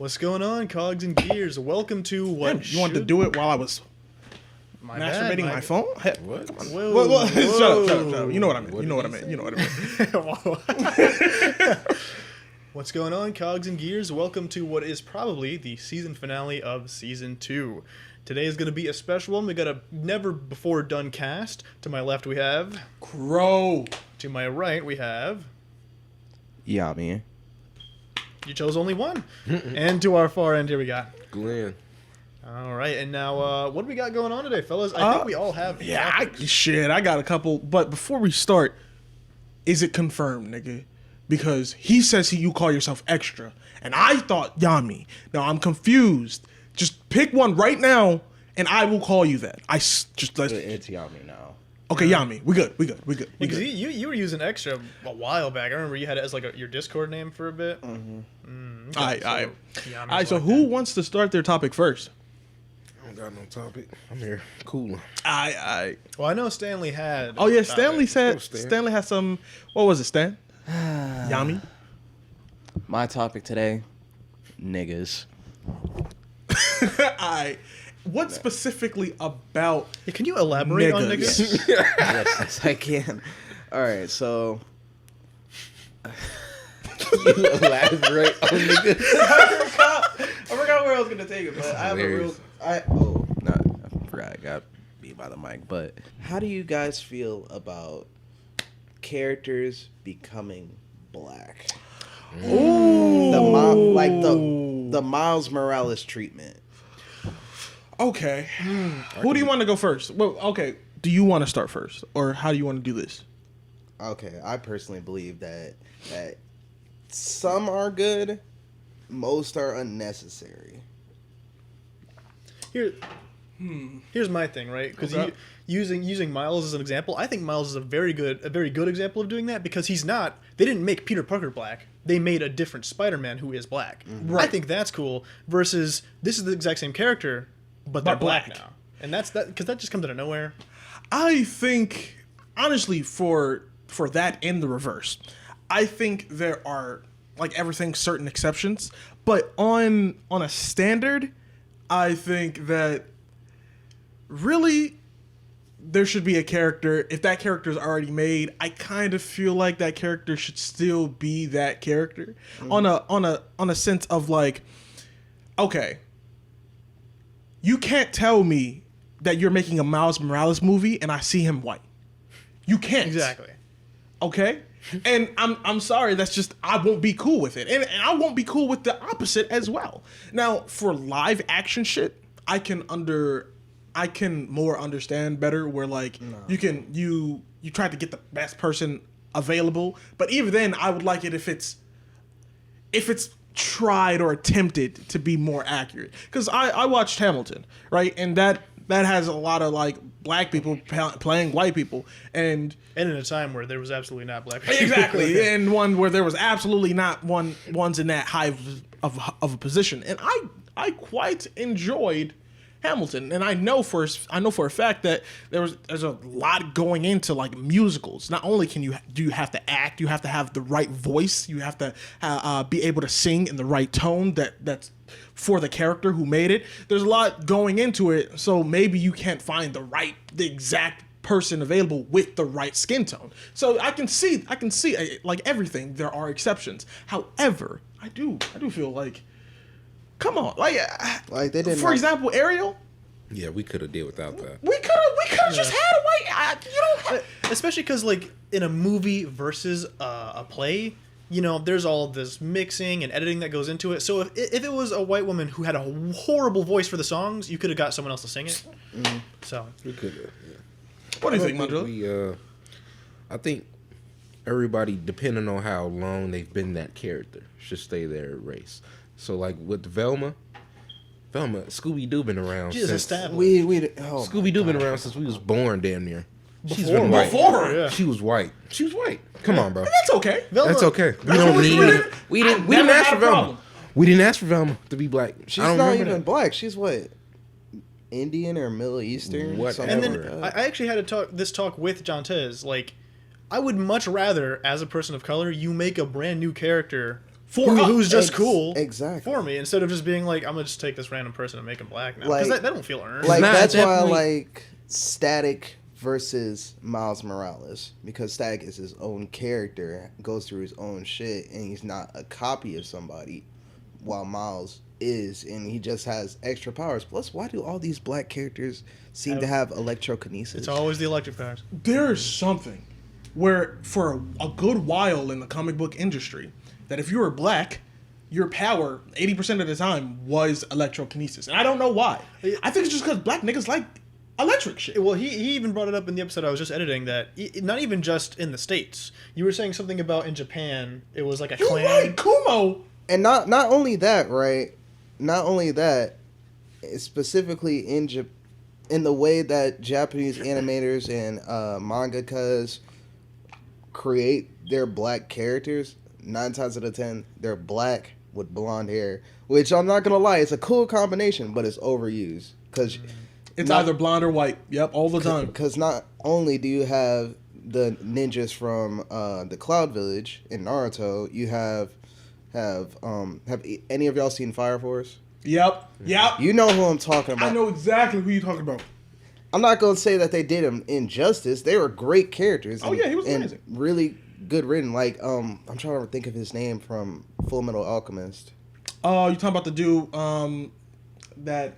What's going on, Cogs and Gears? Welcome to what? Damn, you wanted to do it while I was masturbating my phone? Hey, What? come on. Whoa, Shut up. You know what I mean. You know what I mean. What's going on, Cogs and Gears? Welcome to what is probably the season finale of Season 2. Today is going to be a special one. We got a never-before-done cast. To my left, we have... Crow. To my right, we have... Yami. You chose only one. And to our far end, here we got... Glenn. All right, and now, what do we got going on today, fellas? I think we all have... I got a couple. But before we start, is it confirmed, nigga? Because he says you call yourself extra. And I thought Yami. Now, I'm confused. Just pick one right now, and I will call you that. It's Yami now. Okay, Yami. We good. Because you were using extra a while back. I remember you had it as like your Discord name for a bit. Mm-hmm. Okay, All right, so who wants to start their topic first? I don't got no topic. I'm here cooling. Well, I know Stanley had... Oh, yeah, Stanley Stan. Stanley has some... What was it, Stan? Yami? My topic today, niggas. What specifically about Yeah, can you elaborate on niggas? Yes, I can. All right, so you elaborate on niggas. I forgot where I was gonna take it, but I have hilarious. I forgot. I got beat by the mic. But how do you guys feel about characters becoming black? Ooh. The Miles Morales treatment. Okay. Who do you want to go first? Well, okay. Do you want to start first, or how do you want to do this? Okay, I personally believe that some are good, most are unnecessary. Here's my thing, right? Because Okay. using Miles as an example, I think Miles is a very good example of doing that, because he's not. They didn't make Peter Parker black. They made a different Spider-Man who is black. Mm-hmm. Right. I think that's cool. Versus this is the exact same character, but they're black now, and that's because that just comes out of nowhere. I think, honestly, for that and the reverse, I think there are, like everything, certain exceptions. But on a standard, I think that really there should be a character. If that character is already made, I kind of feel like that character should still be that character. On a sense of like, okay, you can't tell me that you're making a Miles Morales movie and I see him white. You can't. Exactly. Okay? And I'm sorry, that's just, I won't be cool with it. And I won't be cool with the opposite as well. Now, for live action shit, I can more understand better where like you try to get the best person available, but even then I would like it if it's tried or attempted to be more accurate. Because I watched Hamilton, right? And that has a lot of like black people playing white people, and in a time where there was absolutely not black people. exactly, and one where there was absolutely not ones in that high of a position. And I quite enjoyed Hamilton, and I know for a fact that there's a lot going into like musicals. Not only do you have to act, you have to have the right voice, you have to be able to sing in the right tone that's for the character who made it. There's a lot going into it, so maybe you can't find the exact person available with the right skin tone. So I can see like everything. There are exceptions. However, I do feel like, come on, like they didn't. For example, Ariel. Yeah, we could have did without that. We could have just had a white. Especially because like in a movie versus a play, there's all this mixing and editing that goes into it. So if it was a white woman who had a horrible voice for the songs, you could have got someone else to sing it. Mm-hmm. So We could have. Yeah. What do you think, Mandela? I think everybody, depending on how long they've been that character, should stay their race. So like with Velma, Scooby-Doo been around she's since... established. Scooby-Doo been around since we was born, damn near. She's Before- been white. Before her, yeah. She was white. Come on, bro. That's okay. Velma- That's okay. We That's don't what need... We didn't never ask had for a Velma. problem. We didn't ask for Velma to be black. She's I don't not remember even that. black. She's what? Indian or Middle Eastern? Whatever. And then Whatever. I actually had this talk with John Tez. Like, I would much rather, as a person of color, you make a brand new character who's just cool exactly for me, instead of just being like, I'm gonna just take this random person and make him black now, Like- because that don't feel earned. like Nah, that's at that why I point- like Static versus Miles Morales, because Static is his own character, goes through his own shit, and he's not a copy of somebody, while Miles is, and he just has extra powers. Plus, why do all these black characters seem to have electrokinesis? It's always the electric powers. There is something where for a good while in the comic book industry that if you were black, your power 80% of the time was electrokinesis, and I don't know why. I think it's just because black niggas like electric shit. Well, he even brought it up in the episode I was just editing, that not even just in the States. You were saying something about in Japan, it was like a You're clan. right, Kumo. And not only that, right? Not only that, specifically in the way that Japanese animators and mangakas create their black characters, 9 times out of 10, they're black with blonde hair. Which I'm not gonna lie, it's a cool combination, but it's overused because It's either blonde or white. Yep, all the time. Because not only do you have the ninjas from the Cloud Village in Naruto, you have any of y'all seen Fire Force? Yep. You know who I'm talking about. I know exactly who you're talking about. I'm not gonna say that they did him injustice. They were great characters. Oh, yeah, he was and amazing. really good written. Like I'm trying to think of his name from Full Metal Alchemist. Oh, you talking about the dude that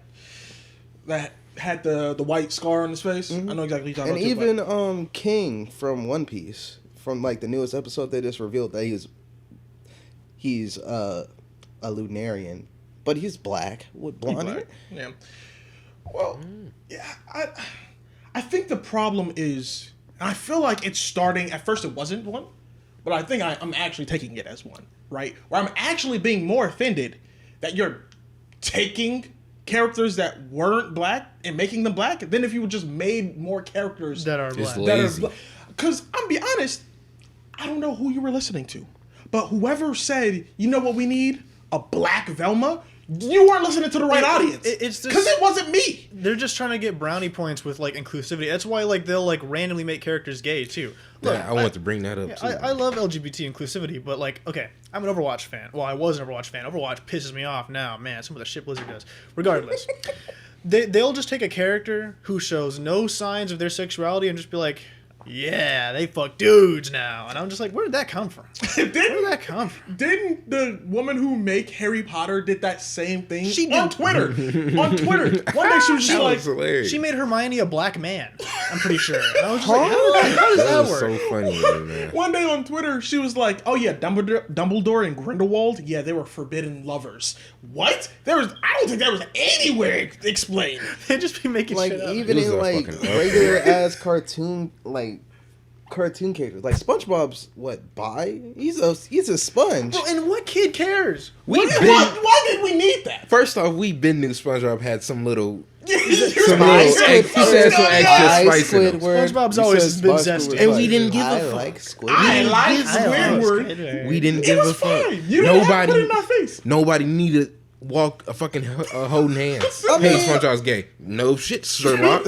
had the white scar on his face? I know exactly who you're talking And about. even King from One Piece, from like the newest episode, they just revealed that he's a Lunarian, but he's black with blonde hair. Yeah. Well, yeah, I think the problem is, and I feel like it's starting. At first, it wasn't one, but I think I'm actually taking it as one, right? Where I'm actually being more offended that you're taking characters that weren't black and making them black than if you just made more characters That are It's black. lazy. Because I'm be honest, I don't know who you were listening to, but whoever said, you know what we need? A black Velma. You weren't listening to the right audience. It's just- because it wasn't me. They're just trying to get brownie points with like inclusivity. That's why like they'll like randomly make characters gay too. Look, Yeah, I want to bring that up too. I love LGBT inclusivity, but like, okay, I'm an Overwatch fan. Well, I was an Overwatch fan. Overwatch pisses me off now, man. Some of the shit Blizzard does. Regardless, they'll just take a character who shows no signs of their sexuality and just be like, yeah, they fuck dudes now. And I'm just like, where did that come from? Where did that come from? Didn't the woman who make Harry Potter did that same thing? She on did. Twitter. On Twitter. One day she was just That like, was hilarious. She made Hermione a black man. I'm pretty sure. And I was just like, how does that that was work? so funny, man. one day on Twitter, she was like, "Oh yeah, Dumbledore and Grindelwald, yeah, they were forbidden lovers." What? I don't think that was anywhere explained. They just be making Like shit up. even It was in a like fucking regular ass cartoon characters, like SpongeBob's bi? He's a sponge. Bro, and what kid cares? Why did we need that? First off, we been knew SpongeBob had some little, You're some right. little, he said some extra I spice in him. Squidward. SpongeBob's You always said been SpongeBob zesty. was And like, we didn't give a I fuck. like Squidward. I like I love Squidward. Squidward. We didn't It give a was fuck. fine. You didn't have to Nobody, put it in our face. nobody needed to walk a fucking holding hands. Hey, SpongeBob's gay. No shit, Sherlock.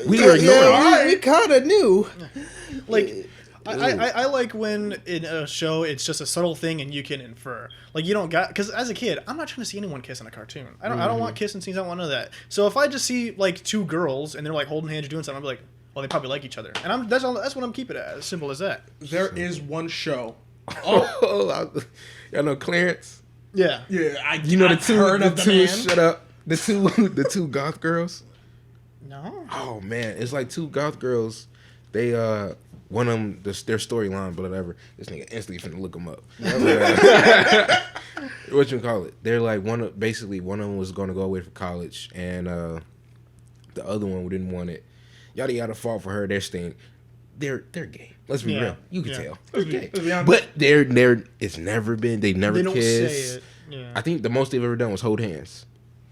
We were ignoring. Yeah, we kind of knew. Like, I like when in a show it's just a subtle thing and you can infer. Like you don't got, because as a kid I'm not trying to see anyone kiss in a cartoon. I don't want kissing scenes. I don't want none of that. So if I just see like two girls and they're like holding hands or doing something, I'll be like, well, they probably like each other, and that's what I'm keeping it as simple as that. There is one show. Oh, y'all know Clarence. Yeah. Yeah, You know I've the heard of the two. man. Shut up. The two goth girls. No. Oh man, it's like two goth girls. They one of them their storyline, but whatever. This nigga instantly finna look them up. What you call it? They're like one of them was gonna go away for college, and the other one didn't want it. Yada yada fought for her. They're staying. They're gay. Let's be Yeah. real. You can Yeah. tell. Let's They're be gay. honest. But they're it's never been. They never They don't kiss. say it. Yeah. I think the most they've ever done was hold hands.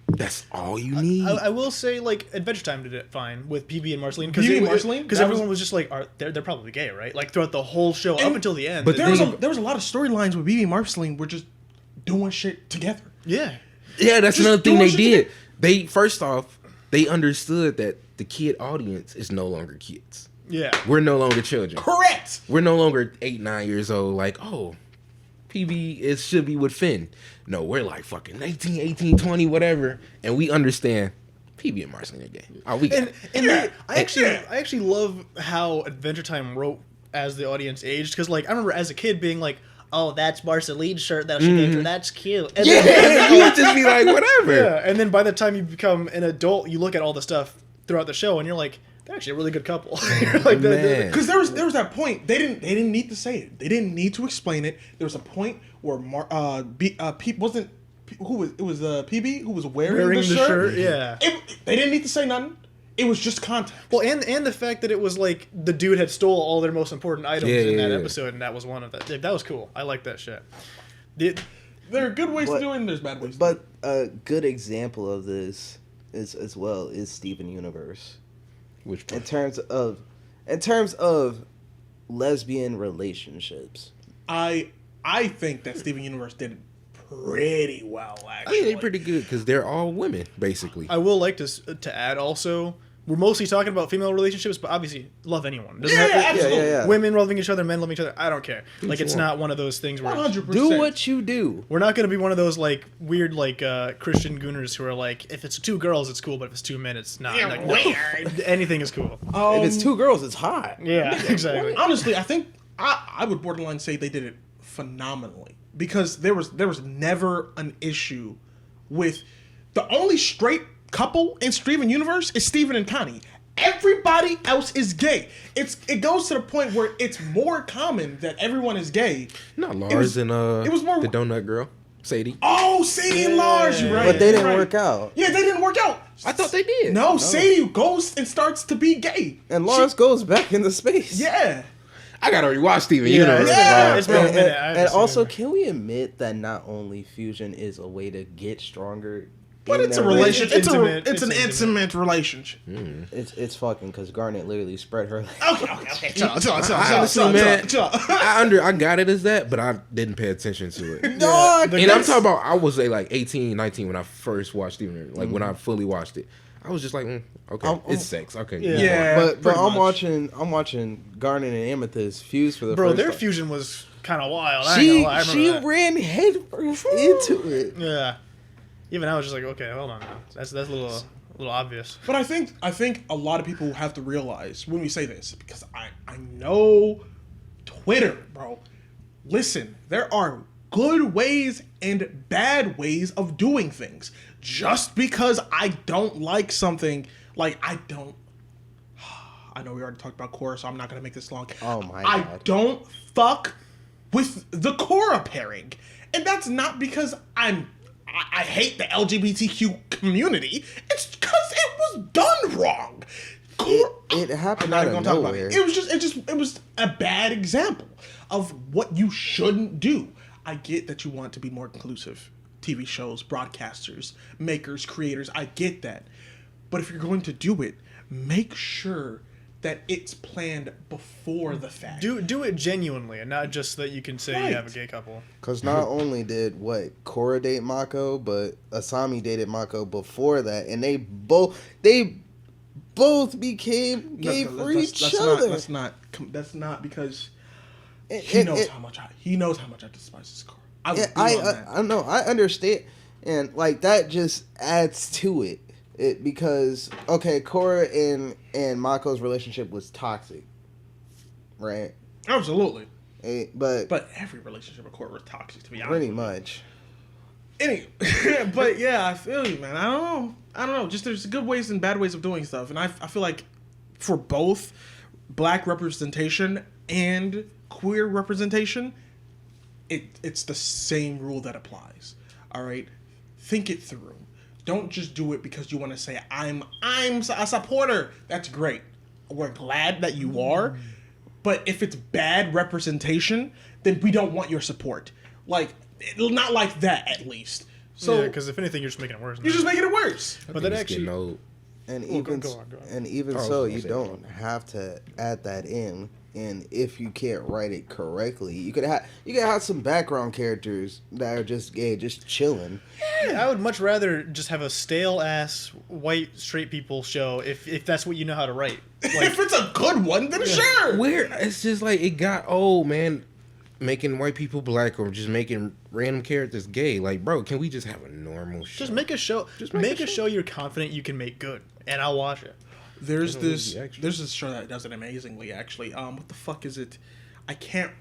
That's all you need. I will say, like, Adventure Time did it fine with PB and Marceline. PB and Marceline? Because That everyone was just like, they're probably gay, right? Like, throughout the whole show, up until the end. but There was a lot of storylines with BB and Marceline were just doing shit together. yeah. Yeah, that's Just another thing doing they shit did. They first off, they understood that the kid audience is no longer kids. Yeah. We're no longer children. Correct. We're no longer 8, 9 years old. Like, oh, PB, it should be with Finn. No, we're like fucking 19, 18, 20, whatever, and we understand PB and Marceline are gay. Oh, we got it. I actually love how Adventure Time wrote as the audience aged, because like I remember as a kid being like, oh, that's Marceline's shirt that she gave her. That's cute. And Yeah, you would just be like, whatever. yeah, and then by the time you become an adult, you look at all the stuff throughout the show, and you're like, they're actually a really good couple. You're like, Man. Because there was that point they didn't need to say it. They didn't need to explain it. There was a point where wasn't who was it was PB who was wearing the shirt. Yeah. They didn't need to say nothing. It was just context. Well, and the fact that it was like the dude had stole all their most important items in that episode, and that was one of that. That was cool. I like that shit. There are good ways to do it, and there's bad ways. But a good example of this is as well is Steven Universe. Which in terms of lesbian relationships. I think that Steven Universe did it pretty well. I Actually, think they're pretty good because they're all women, basically. I will like to add also, we're mostly talking about female relationships, but obviously love anyone. Doesn't have to, absolutely. Yeah. Women loving each other, men loving each other. I don't care. Like it's not one of those things where 100%. Do what you do. we're not going to be one of those like weird like Christian gooners who are like, if it's 2 girls it's cool, but if it's 2 men it's not. Like, no. Anything is cool. If it's 2 girls, it's hot. Yeah, exactly. Honestly, I think I would borderline say they did it phenomenally because there was never an issue with the only straight couple in Steven Universe is Steven and Connie. Everybody else is gay. It goes to the point where it's more common that everyone is gay. Not Lars and it was more the donut girl, Sadie. Oh, Sadie and Lars, you're right. But they didn't You're right. work out. Yeah, they didn't work out. I thought they did. No, Sadie goes and starts to be gay. And Lars goes back into space. Yeah. I gotta rewatch Steven Yeah, Universe. it's been a minute. I haven't And seen also, it. can we admit that not only fusion is a way to get stronger, But in it's a that relationship. Intimate. It's an It's intimate relationship. It's fucking because Garnet literally spread her. Okay. Chill. Honestly, man, I got it as that, but I didn't pay attention to it. Dog. And I'm talking about, I was like 18, 19 when I first watched Steven Universe. Like when I fully watched it, I was just like, okay, it's sex. Okay, Yeah. But pretty I'm much. watching Garnet and Amethyst fuse for the Bro, first their time. fusion was kind of wild. I ain't gonna lie, I She remember that. ran headfirst into it. Yeah. Even I was just like, okay, hold on now. That's a little obvious. But I think a lot of people have to realize when we say this, because I know Twitter, bro. Listen, there are good ways and bad ways of doing things. Just because I don't like something, like I know we already talked about Korra, so I'm not gonna make this long. Oh my I God. don't fuck with the Korra pairing, and that's not because I hate the LGBTQ community. It's because it was done wrong. It happened I'm out not of even gonna talk about nowhere. it. It was a bad example of what you shouldn't do. I get that you want to be more inclusive. TV shows, broadcasters, makers, creators, I get that. But if you're going to do it, make sure that it's planned before the fact. Do it genuinely, and not just that you can say Right. you have a gay couple. Because not only did Korra date Mako, but Asami dated Mako before that, and they both became gay for each other. That's not because It- he it- knows it- how much I despise this car. I would Yeah, be on that. I know, I understand, and like that just adds to it. Because Korra and Mako's relationship was toxic, right? Absolutely. But But every relationship with Korra was toxic, to be honest. pretty much. But yeah, I feel you, man. I don't know. Just there's good ways and bad ways of doing stuff, and I feel like for both black representation and queer representation, it's the same rule that applies. All right, think it through. Don't just do it because you want to say I'm a supporter. That's great. We're glad that you are, but if it's bad representation, then we don't want your support. Like, not like that, at least. So Yeah, because if anything, you're just making it worse. you're just making it worse. But that It's actually, getting old. And Well, even go on. and even I was so, gonna you say don't have to add that in. And if you can't write it correctly, you could have some background characters that are just gay, just chilling. I would much rather just have a stale ass white straight people show if that's what you know how to write. Like, If it's a good one, then sure. Where it's just like it got old, man. making white people black or just making random characters gay. Like, bro, can we just have a normal show? Just make a show. Just make a show you're confident you can make good, and I'll watch it. There's this show that does it amazingly, actually. What the fuck is it? I can't.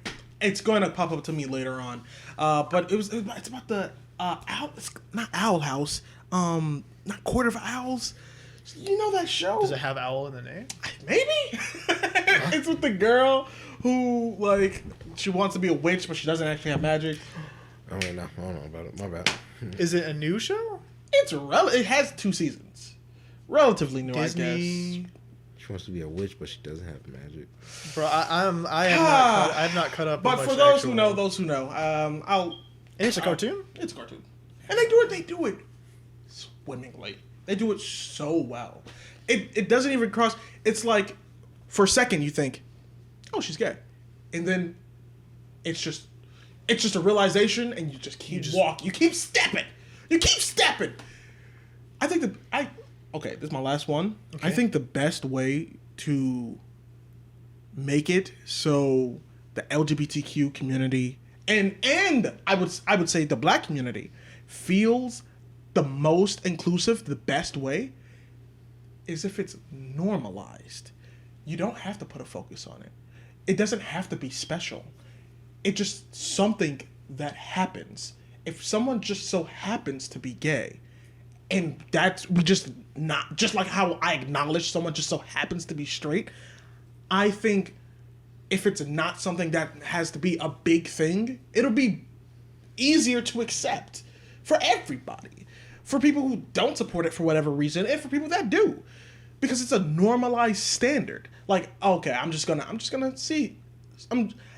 It's going to pop up to me later on. But it's about the owl. It's not Owl House. Not Court of Owls. You know that show? Does it have owl in the name? Maybe. It's with the girl who like she wants to be a witch, but she doesn't actually have magic. I don't know about it. My bad. Is it a new show? It has 2 seasons. Relatively new, Disney. I guess. She wants to be a witch, but she doesn't have magic. Bro, I've not cut up. But on for much those who know, And it's a cartoon? It's a cartoon. And they do it swimmingly. They do it so well. It doesn't even cross. It's like, for a second you think, oh, she's gay. And then it's just a realization, and you just keep walking. You keep stepping. Okay, this is my last one. Okay. I think the best way to make it so the LGBTQ community and I would say the black community feels the most inclusive, the best way is if it's normalized. You don't have to put a focus on it. It doesn't have to be special. It's just something that happens. If someone just so happens to be gay, and just like how I acknowledge someone just so happens to be straight, I think if it's not something that has to be a big thing, it'll be easier to accept for everybody. For people who don't support it for whatever reason, and for people that do. Because it's a normalized standard. Like, okay, I'm just gonna see.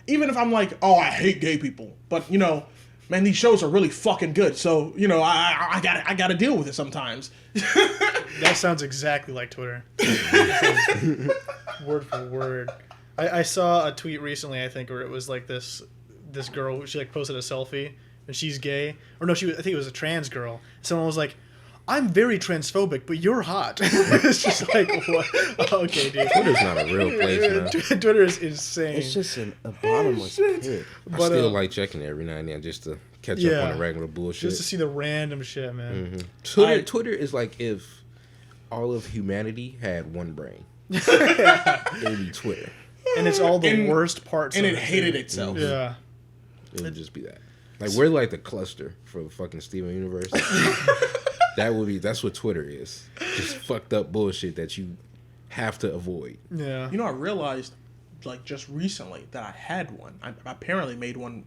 Even if I'm like, oh, I hate gay people, but you know, man, these shows are really fucking good. So, you know, I gotta deal with it sometimes. That sounds exactly like Twitter. Word for word. I saw a tweet recently, I think, where it was like this girl, she like posted a selfie and she's gay. Or no, I think it was a trans girl. Someone was like, I'm very transphobic, but you're hot. It's just like, what? Okay, dude. Twitter's not a real place, man. Twitter is insane. It's just an bottomless pit. I still like checking it every now and then just to catch up on the regular bullshit. Just to see the random shit, man. Mm-hmm. Twitter is like if all of humanity had one brain. It'd be Twitter. And it's all the worst parts and of it hated itself. Mm-hmm. Yeah. It would just be that. Like, we're like the cluster for the fucking Steven universe. That's what Twitter is. Just fucked up bullshit that you have to avoid. Yeah. You know, I realized, like, just recently that I had one. I apparently made one,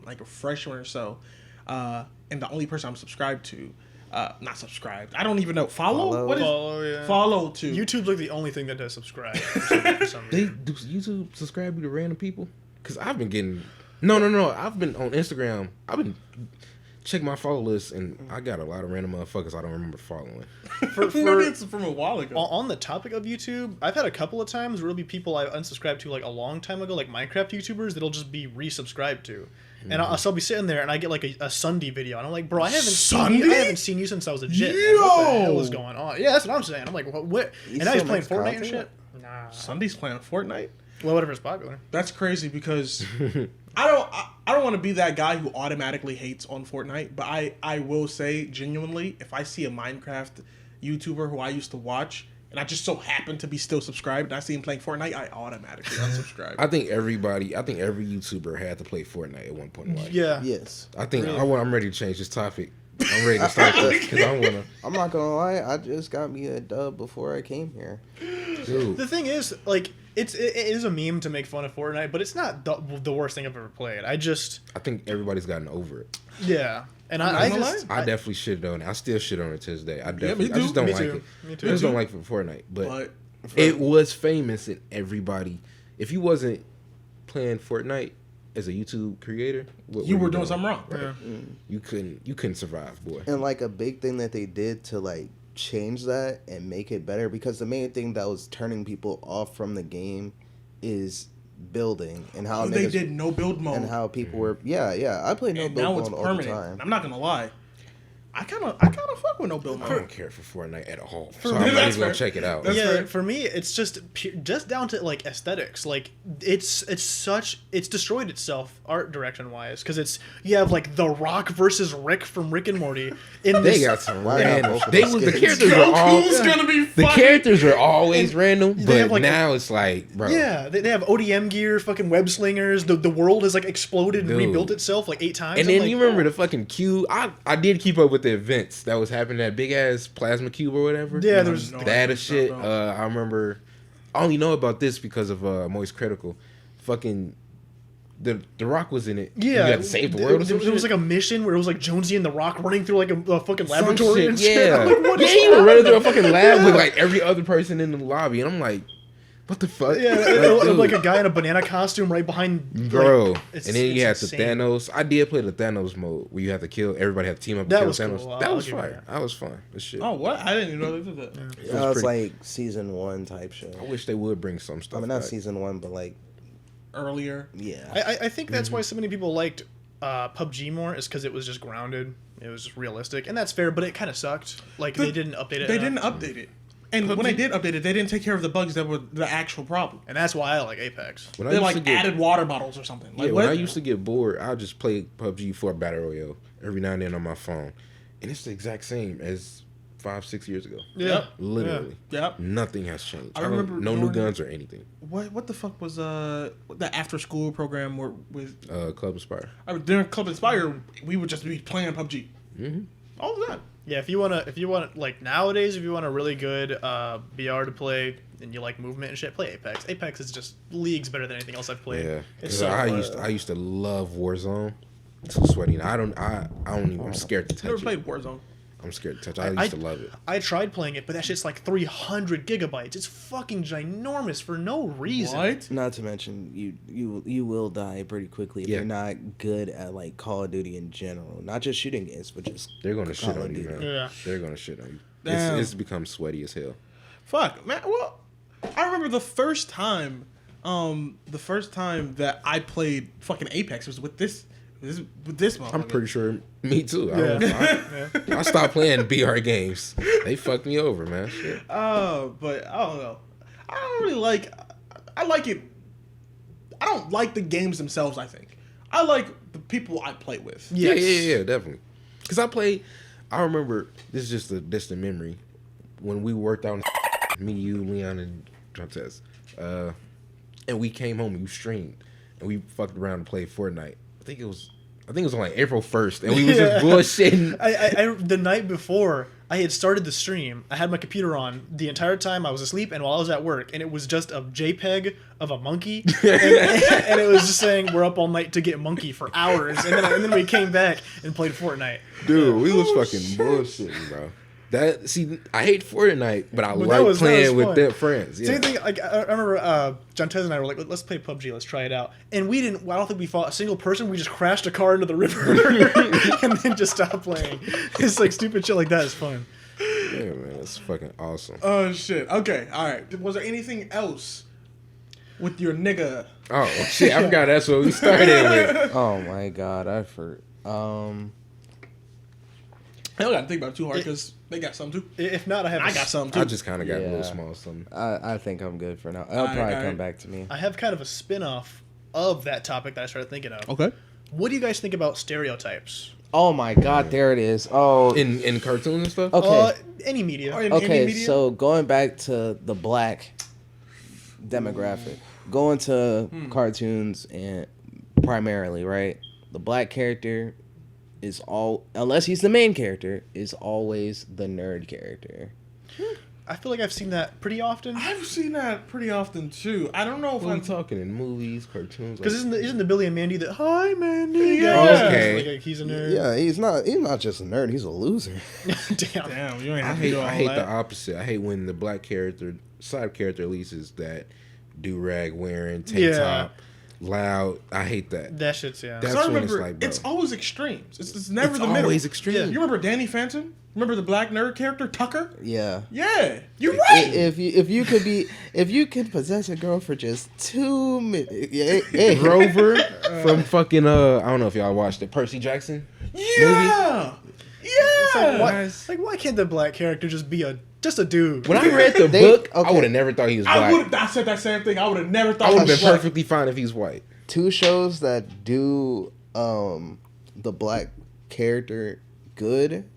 like, a freshman or so. And the only person I'm subscribed to, not subscribed. I don't even know. Follow? What is Follow, yeah. Follow to. YouTube's like the only thing that does subscribe for some reason. Do YouTube subscribe you to random people? Because I've been getting... No. I've been on Instagram. I've been checking my follow list, and I got a lot of random motherfuckers I don't remember following. Maybe it's from a while ago. On the topic of YouTube, I've had a couple of times where it'll be people I unsubscribed to like a long time ago, like Minecraft YouTubers, that'll just be resubscribed to. And I'll be sitting there, and I get like a Sunday video, and I'm like, bro, I haven't seen you since I was a jit. Man. What the hell is going on? Yeah, that's what I'm saying. I'm like, what? And now he's playing Fortnite and shit? Nah. Sunday's playing Fortnite? Well, whatever's popular. That's crazy because I don't want to be that guy who automatically hates on Fortnite, but I will say genuinely, if I see a Minecraft YouTuber who I used to watch and I just so happen to be still subscribed and I see him playing Fortnite, I automatically unsubscribe. I think every YouTuber had to play Fortnite at one point in life. Yeah. Yes. I think I'm ready to change this topic. I'm ready to start this because I'm not gonna lie. I just got me a dub before I came here. Dude. The thing is, like, it is a meme to make fun of Fortnite, but it's not the worst thing I've ever played. I think everybody's gotten over it. Yeah. And I definitely shit on it. I still shit on it to this day. I me too. just don't like too. it. Me too. I just don't like Fortnite. But it was famous and everybody. If you wasn't playing Fortnite as a YouTube creator, you were doing something wrong. Right? Yeah. You couldn't survive, boy. And like a big thing that they did to like change that and make it better, because the main thing that was turning people off from the game is building and how they did no build mode and how people were I played no build mode all the time. I'm not gonna lie. I kind of fuck with No Bill I Murray. don't care for Fortnite at all, For so me, I'm not that's even gonna fair. check it out. That's yeah, fair. for me, it's just just down to like aesthetics. Like it's destroyed itself art direction wise because you have like The Rock versus Rick from Rick and Morty in They this. got some Why not random. both of They those was the kids? characters were all. Goku's gonna be The fucking... characters are always random, they but have, like, now it's like, bro. Yeah, they have ODM gear, fucking web slingers. The world has like exploded and Dude. rebuilt itself like 8 times. And I'm then like, you remember oh. the fucking cube. I did keep up with the events that was happening, that big ass plasma cube or whatever. Yeah, there's No, that no, or shit. no. I remember. I only know about this because of Moist Critical. Fucking the Rock was in it. Yeah, you had to save the world. Or some There was shit. like a mission where it was like Jonesy and the Rock running through like a fucking Some laboratory shit, and shit. yeah, I'm like, what yeah. is You were happening? running through a fucking lab with Yeah. like every other person in the lobby, and I'm like, what the fuck? Yeah, dude. like a guy in a banana costume right behind. Bro, like, and then you had the insane. Thanos. I did play the Thanos mode where you have to kill everybody, have to team up. That to kill was Thanos. cool. That I'll was give you fire. that. That was fun. This shit. Oh, what? I didn't even know they did that. It That was pretty- like season 1 type shit. I wish they would bring some stuff. I mean, not back. season 1, but like, Earlier. yeah. I think that's why so many people liked PUBG more is because it was just grounded. It was just realistic, and that's fair. But it kind of sucked. Like they didn't update it. They enough. didn't update it. And when they did update it, they didn't take care of the bugs that were the actual problem. and that's why I like Apex. When I They used like to get, added water bottles or something. Like yeah, what? when I used to get bored, I'd just play PUBG for a battle royale every now and then on my phone, and it's the exact same as 5-6 years ago. Yeah, Literally, Yep. nothing has changed. I I don't- remember no new during- guns or anything. What the fuck was the after school program where with Club Inspire. during Club Inspire we would just be playing PUBG Mm-hmm. all the time. Yeah, if you wanna like nowadays, if you want a really good BR to play and you like movement and shit, play Apex. Apex is just leagues better than anything else I've played. Yeah, It's because so I used to love Warzone. It's so sweaty. I don't even. I'm scared to Never touch played it. Warzone. I'm scared to touch it. I used to love it. I tried playing it, but that shit's like 300 gigabytes. It's fucking ginormous for no reason. What? Not to mention, you will die pretty quickly if Yeah. you're not good at like Call of Duty in general. Not just shooting games, but just They're gonna shit Call on of you, Duty. man. Yeah. They're gonna shit on you. Damn. It's become sweaty as hell. Fuck, man. Well, I remember the first time that I played fucking Apex was with this motherfucker. I'm pretty sure. Me too. Yeah. I stopped playing BR games. They fucked me over, man. Shit. But I don't know. I don't really like. I like it. I don't like the games themselves. I think I like the people I play with. Yes. Yeah, definitely. Because I remember, this is just a distant memory, when we worked out, me, you, Leon, and Jantes, and we came home and you streamed, and we fucked around and played Fortnite. I think it was on like April 1st, and we was just bullshitting. I the night before I had started the stream, I had my computer on the entire time I was asleep and while I was at work, and it was just a JPEG of a monkey, and it was just saying we're up all night to get monkey for hours, and then we came back and played Fortnite. Dude, we was fucking bullshitting, bro. I hate Fortnite, but I But like that was playing with fun. their friends. Yeah. Same thing. Like I remember, John Tez and I were like, "Let's play PUBG. Let's try it out." And we didn't. I don't think we fought a single person. We just crashed a car into the river and then just stopped playing. It's like stupid shit like that is fun. Yeah, man, that's fucking awesome. Oh shit. Okay. All right. Was there anything else with your nigga? Oh shit, I forgot that's what we started with. Oh my god, I don't gotta think about it too hard because they got some too. If not, I got some too. I just kind of got a little Yeah. small something. I think I'm good for now. It'll Alright, probably alright. come back to me. I have kind of a spin-off of that topic that I started thinking of. Okay. What do you guys think about stereotypes? Oh my god, there it is. Oh, In cartoons and stuff. okay. Any media. Or in Okay, any media? so going back to the black demographic, going to cartoons and primarily, right? The black character is unless he's the main character, is always the nerd character. I feel like I've seen that pretty often. I've seen that pretty often too. I don't know if What are I'm we talking in movies, cartoons? Because isn't the Billy and Mandy that hi Mandy? Yeah. guy? Okay. Like, he's a nerd. Yeah, he's not just a nerd, he's a loser. Damn. Damn, you ain't I have to hate do all I hate the that. opposite. I hate when the black character, side character, at least, is that do rag wearing, tank Yeah. top, loud. I hate that. That shit's yeah. That's So I when it's remember, like, bro. it's always extremes. It's never It's the middle. always extreme. Yeah. You remember Danny Phantom? Remember the black nerd character Tucker? Yeah. Yeah, you're right. If you could possess a girl for just 2 minutes, yeah, Grover from fucking I don't know if y'all watched it, Percy Jackson. Yeah, yeah. Why can't the black character just be just a dude? When I read the book, I would have never thought he was black. I said that same thing. I would have never thought. I would have been he was black. perfectly fine if he's white. 2 shows that do the black character good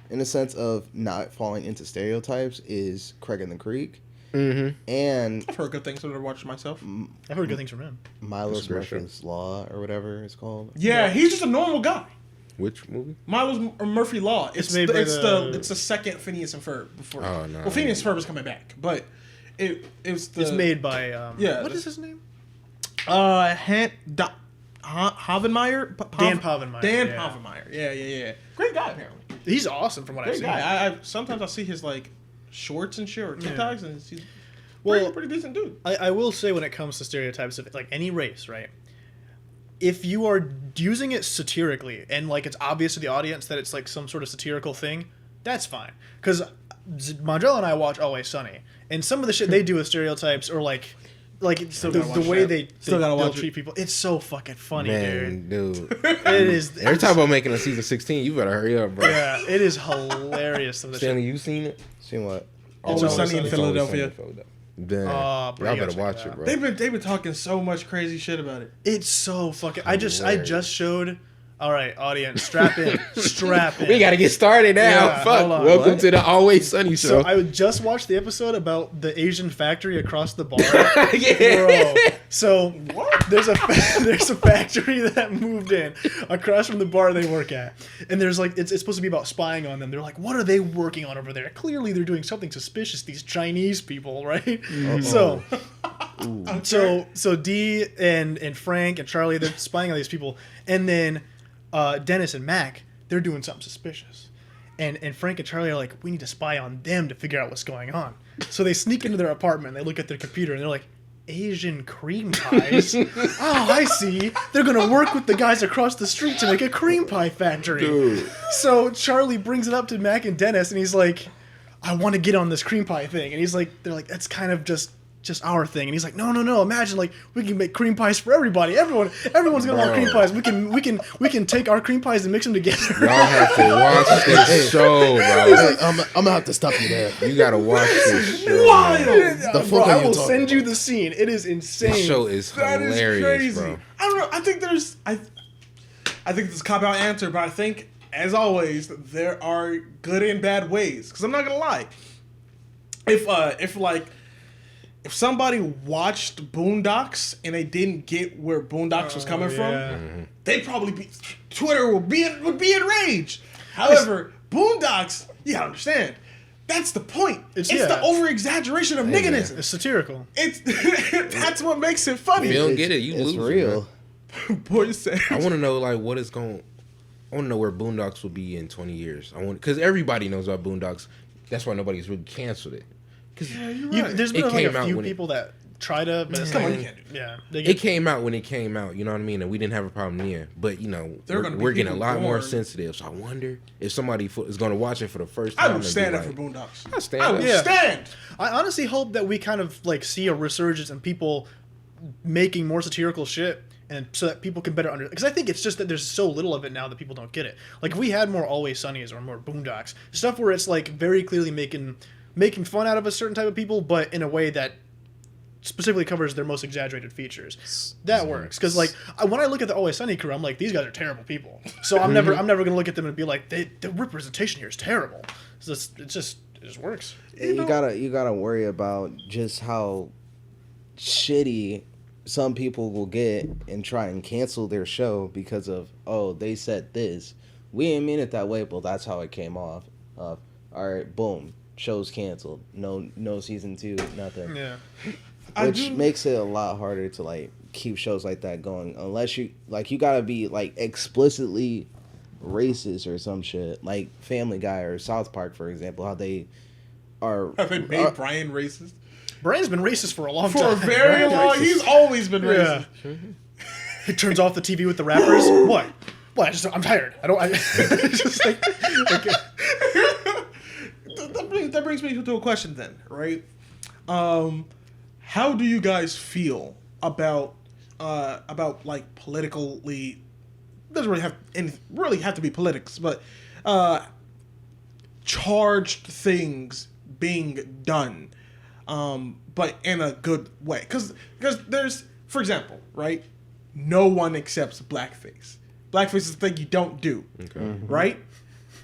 in the sense of not falling into stereotypes is Craig and the Creek. Mm-hmm. And I've heard good things. I've never watched it myself. I've heard good things from him. Milo's Murphy's Law or whatever it's called. Yeah, he's just a normal guy. Which movie? Milo's Murphy Law. It's the second Phineas and Ferb before. Oh no. Well, Phineas and Ferb is coming back, but it's made by what is his name? Havenmeyer. Dan Povenmire. Dan Povenmire. Yeah. Great guy apparently. He's awesome from what I've Great seen. guy. I sometimes I see his like shorts and shit or TikToks and he's pretty decent dude. I will say when it comes to stereotypes of like any race, right? If you are using it satirically and like it's obvious to the audience that it's like some sort of satirical thing, that's fine. Because Mondrell and I watch Always Sunny, and some of the shit they do with stereotypes or like the way they'll treat people, it's so fucking funny, dude. It is. Every time I'm making a season 16, you better hurry up, bro. Yeah, it is hilarious. Stanley, you seen it? Seen what? Always Sunny in Philadelphia. Damn. Y'all better watch it, bro. They've been talking so much crazy shit about it. It's so fucking. I just showed. All right, audience, strap in. We gotta get started now. Yeah, Fuck. Welcome to the Always Sunny show. So I just watched the episode about the Asian factory across the bar. Yeah. Bro. So there's a factory that moved in across from the bar they work at, and there's like it's supposed to be about spying on them. They're like, what are they working on over there? Clearly they're doing something suspicious. These Chinese people, right? So Dee and Frank and Charlie, they're spying on these people, and then Dennis and Mac, they're doing something suspicious. And Frank and Charlie are like, we need to spy on them to figure out what's going on. So they sneak into their apartment, they look at their computer, and they're like, Asian cream pies? Oh, I see. They're going to work with the guys across the street to make a cream pie factory. Dude. So Charlie brings it up to Mac and Dennis, and he's like, I want to get on this cream pie thing. And they're like, that's kind of just our thing. And he's like, no, imagine like we can make cream pies for everybody. Everyone's gonna want cream pies. We can take our cream pies and mix them together. Y'all have to watch this show, bro. Like, I'm gonna have to stop you there. You gotta watch this show. Wild. Bro, I will send you the scene. It is insane. This show is hilarious, bro. I don't know. I think this is a cop-out answer, but I think, as always, there are good and bad ways. Because I'm not gonna lie. If somebody watched Boondocks and they didn't get where Boondocks was coming from, they'd probably Twitter would be enraged. However, Boondocks, you gotta understand, that's the point. It's the over-exaggeration of nigganism. It's satirical. That's what makes it funny. If you don't get it, you lose. It's real. Boy said. I want to know I want to know where Boondocks will be in 20 years. Because everybody knows about Boondocks. That's why nobody's really canceled it. Yeah, you're right. There's been like a few people that try to, but it's like, it came out when it came out, you know what I mean? And we didn't have a problem then. But, we're getting a lot more sensitive. So I wonder if somebody is going to watch it for the first time. I would stand up for Boondocks. I would stand. I honestly hope that we kind of like see a resurgence in people making more satirical shit, and so that people can better understand. Because I think it's just that there's so little of it now that people don't get it. Like if we had more Always Sunnies or more Boondocks, stuff where it's like very clearly making fun out of a certain type of people, but in a way that specifically covers their most exaggerated features. That works. Because like when I look at the Always Sunny crew, I'm like, these guys are terrible people. So I'm never gonna look at them and be like, the representation here is terrible. So it just works. You gotta worry about just how shitty some people will get and try and cancel their show because of, oh, they said this. We didn't mean it that way, but that's how it came off. All right, boom. Show's canceled. No season 2, nothing. Yeah. Which makes it a lot harder to like keep shows like that going unless you gotta be like explicitly racist or some shit. Like Family Guy or South Park, for example, how they are Have they made Brian racist? Brian's been racist for a long For time. a very long he's always been racist. He turns off the TV with the rappers. What? I'm tired. It's just like That brings me to a question then, right? How do you guys feel about like politically? Doesn't really have to be politics, but charged things being done, but in a good way. Because there's, for example, right? No one accepts blackface. Blackface is the thing you don't do, right?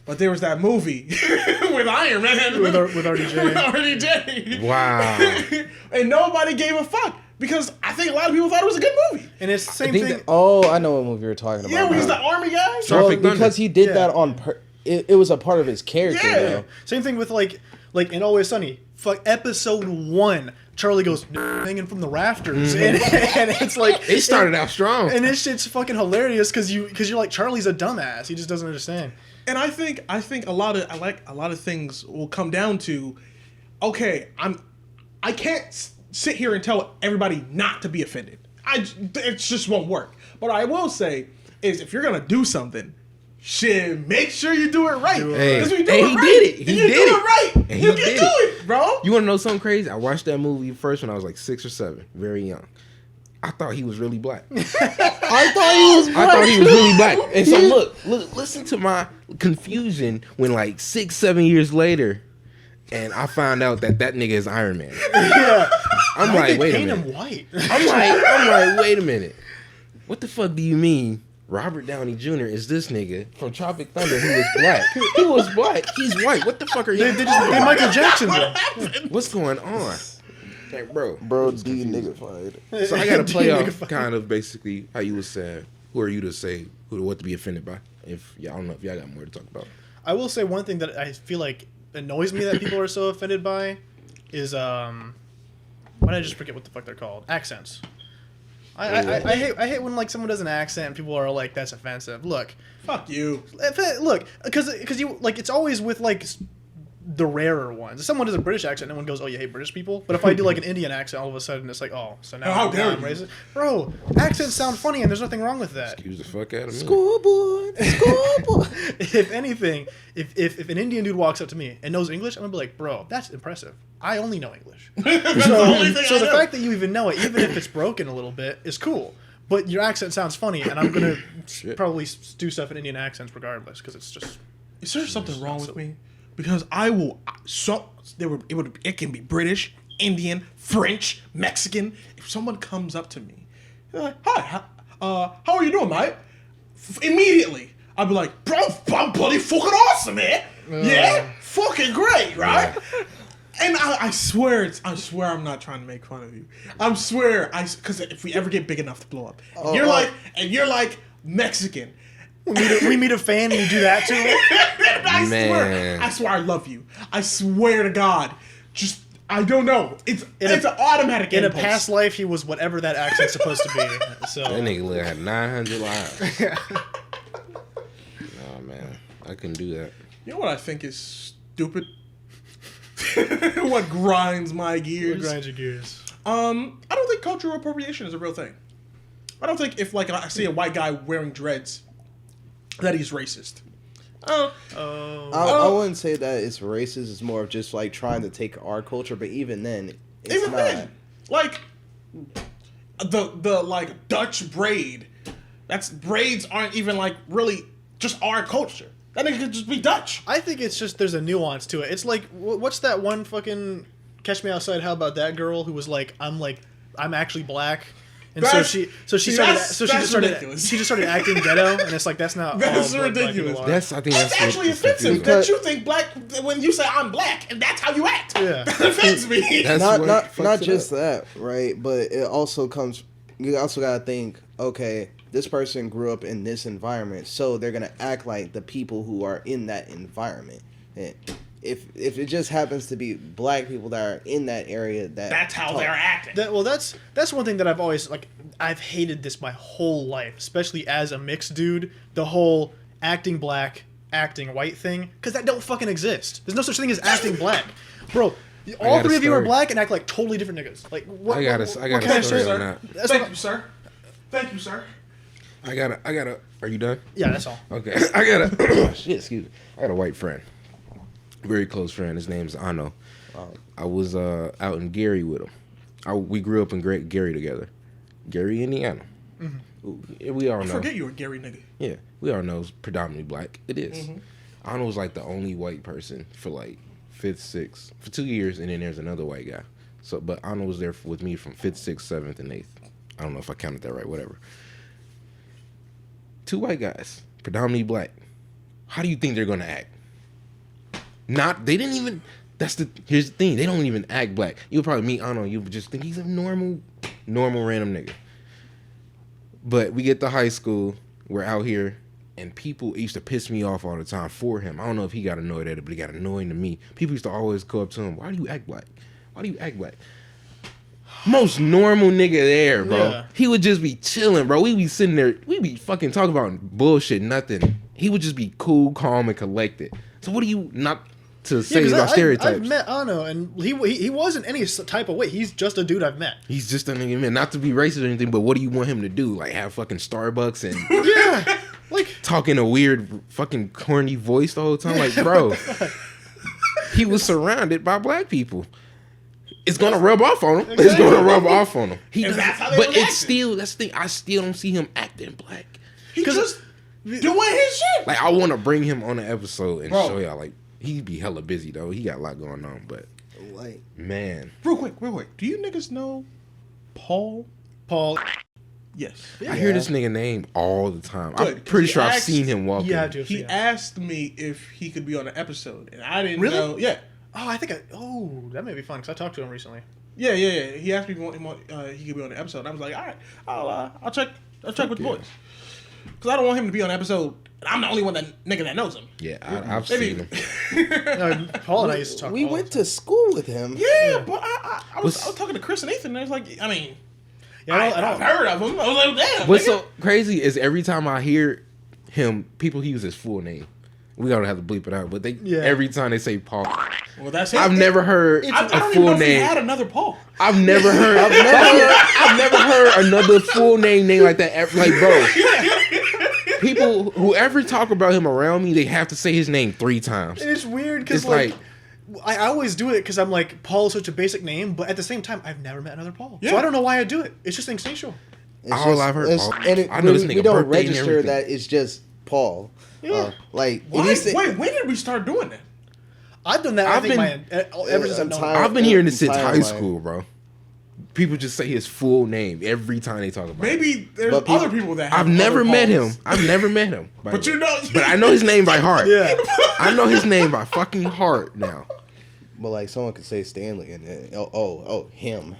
But there was that movie with Iron Man with RDJ. with RDJ. Wow. And nobody gave a fuck because I think a lot of people thought it was a good movie. And it's the same I think thing. that- Oh, I know what movie you're talking about. Yeah, when he's now. the army guy. Well, Tropic Thunder. because he did Yeah. that on. It was a part of his character, Yeah. though. Same thing with like in Always Sunny. Fuck, episode 1, Charlie goes hanging from the rafters, and it's like It started out strong. and this shit's fucking hilarious because you're like, Charlie's a dumbass. He just doesn't understand. And I think a lot of things will come down to, okay, I can't sit here and tell everybody not to be offended. It just won't work. But what I will say is, if you're gonna do something, shit, make sure you do it right. Hey, Because we do and it he right. did it. He and you did do it. it right. And he You can did do it. it, bro. You want to know something crazy? I watched that movie first when I was like 6 or 7, very young. I thought he was really black. I thought he was. I thought he was really black. And so look, listen to my confusion when like 6, 7 years later, and I found out that nigga is Iron Man. Yeah, I'm like, wait a paint minute. him white. I'm like, wait a minute. What the fuck do you mean? Robert Downey Jr. is this nigga from Tropic Thunder who was black. He was black. He's white. What the fuck are you? They Michael Jackson though. What's going on? Like, bro. Bro, D niggified. So I gotta play Nigga off fuck. kind of basically how you was saying. Who are you to say what to be offended by? If y'all don't know if y'all got more to talk about. I will say one thing that I feel like annoys me that people are so offended by is why did I just forget what the fuck they're called? Accents. I hate when like someone does an accent and people are like, that's offensive. Look, Fuck you. because you like it's always with like the rarer ones. If someone does a British accent, no one goes, "Oh, you hate British people." But if I do like an Indian accent, all of a sudden it's like, "Oh, so now How I'm dare you. racist." Bro, accents sound funny, and there's nothing wrong with that. Excuse the fuck out of me. Schoolboy. If anything, if an Indian dude walks up to me and knows English, I'm gonna be like, "Bro, that's impressive. I only know English." That's the only thing So I the know. fact that you even know it, even if it's broken a little bit, is cool. But your accent sounds funny, and I'm gonna Shit. probably do stuff in Indian accents regardless, because it's just. Is there something wrong with me? Because I will. It can be British, Indian, French, Mexican. If someone comes up to me, they're like, "Hi, how are you doing, mate?" Immediately, I'll be like, "Bro, I'm bloody fucking awesome, man. Yeah, fucking great, right?" And I swear, I'm not trying to make fun of you. I swear, because if we ever get big enough to blow up, you're like Mexican. We meet a fan and you do that to him. Man. I swear I love you. I swear to God. Just, I don't know. It's an automatic In a impulse. past life, he was whatever that accent's supposed to be. So That nigga had 900 lives. Oh man, I couldn't do that. You know what I think is stupid? What grinds my gears? grind your gears. I don't think cultural appropriation is a real thing. I don't think if like I see a white guy wearing dreads that he's racist. I wouldn't say that it's racist. It's more of just like trying to take our culture, but even then, it's Even not. then, like the like Dutch braid. Braids aren't even like really just our culture. That nigga could just be Dutch. I think it's just there's a nuance to it. It's like what's that one fucking Catch Me Outside? How about that girl who was like, I'm actually black. And That's ridiculous. she just started acting ghetto, and it's like that's not That's all what black ridiculous. people are. I think That's that's actually what's offensive confusing. that you think black when you say I'm black and that's how you act. Yeah. That offends me. That's not what not fucks not it just up. that, right? But it also comes. You also gotta think. Okay, this person grew up in this environment, so they're gonna act like the people who are in that environment. And if it just happens to be black people that are in that area, That's how they're acting. That's one thing that I've always I've hated this my whole life, especially as a mixed dude. The whole acting black, acting white thing, because that don't fucking exist. There's no such thing as acting black, bro. All got a three of you are story. black and act like totally different niggas. Like what? I got what a kind of story shit? on that. That's Thank what- you, sir. Thank you, sir. I gotta. Are you done? Yeah, that's all. Okay. I got a shit. Excuse me. I got a white friend, very close friend. His name's Ano. I was out in Gary with him. We grew up in Gary together, Gary, Indiana. We all I know. forget you're a Gary nigga. Yeah, we all know it's predominantly black. It is. Anna was like the only white person for like 5th, 6th, for 2 years, and then there's another white guy. So, but Anna was there with me from 5th, 6th, 7th, and 8th. I don't know if I counted that right. Whatever. 2 white guys, predominantly black. How do you think they're gonna act? They didn't even. Here's the thing. They don't even act black. You'll probably meet Anna, you would just think he's a normal random nigga. But we get to high school, we're out here, and people used to piss me off all the time for him. I don't know if he got annoyed at it, but he got annoying to me. People used to always go up to him, why do you act black? Why do you act black? Most normal nigga there, bro. Yeah. He would just be chilling, bro. We be sitting there, we be fucking talking about bullshit, nothing. He would just be cool, calm, and collected. So what do you not to say about stereotypes? I've met Ano, and he wasn't any type of way. He's just a dude I've met. He's just a nigga, man. Not to be racist or anything, but what do you want him to do? Like have fucking Starbucks and Yeah, like talking a weird fucking corny voice the whole time? Like, bro, he was surrounded by black people. It's gonna rub off on him. It's gonna rub off on him. But it's still, that's the thing. I still don't see him acting black. He just doing his shit. Like, I want to bring him on an episode and show y'all. Like, he'd be hella busy though. He got a lot going on. But Like, man, Real quick. Do you niggas know Paul? Yes. I hear this nigga name all the time. Good, I'm pretty 'cause sure he I've asked- seen him walking. you have to. He asked me if he could be on an episode, and I didn't Really? know. Yeah. Oh, that may be fun because I talked to him recently. Yeah. He asked me if he could be on the episode. I was like, all right, I'll check with the boys, because I don't want him to be on the episode. And I'm the only one that knows him. Yeah, I've seen him. No, Paul and I used to talk. we all went the time. to school with him. Yeah, but I was talking to Chris and Ethan. And I was like, I mean, Yeah, I've heard of him. I was like, damn. What's nigga. so crazy is every time I hear him, people use his full name. We gotta have to bleep it out, but every time they say Paul, Well, that's him. I've never heard I a don't even full know if he name. had another Paul. I've never heard. I've never heard another full name like that. Like, bro, people whoever talk about him around me, they have to say his name 3 times. And it's weird because It's like I always do it because I'm like, Paul is such a basic name, but at the same time, I've never met another Paul. Yeah. So I don't know why I do it. It's just instinctual. It's All I've heard, Paul. and I know this we nigga don't birthday and register everything. that it's just Paul. Yeah. Like, Why? if you say, Wait, when did we start doing that? I've done that. I've I think been- ever since I've known. entire- I've been hearing this since entire high life. school, bro. People just say his full name every time they talk about him. Maybe there's But people- other people that have I've never other met Pauls. him. I've never met him. But you know, But I know his name by heart. Yeah. I know his name by fucking heart now. but like someone could say Stanley and then, him.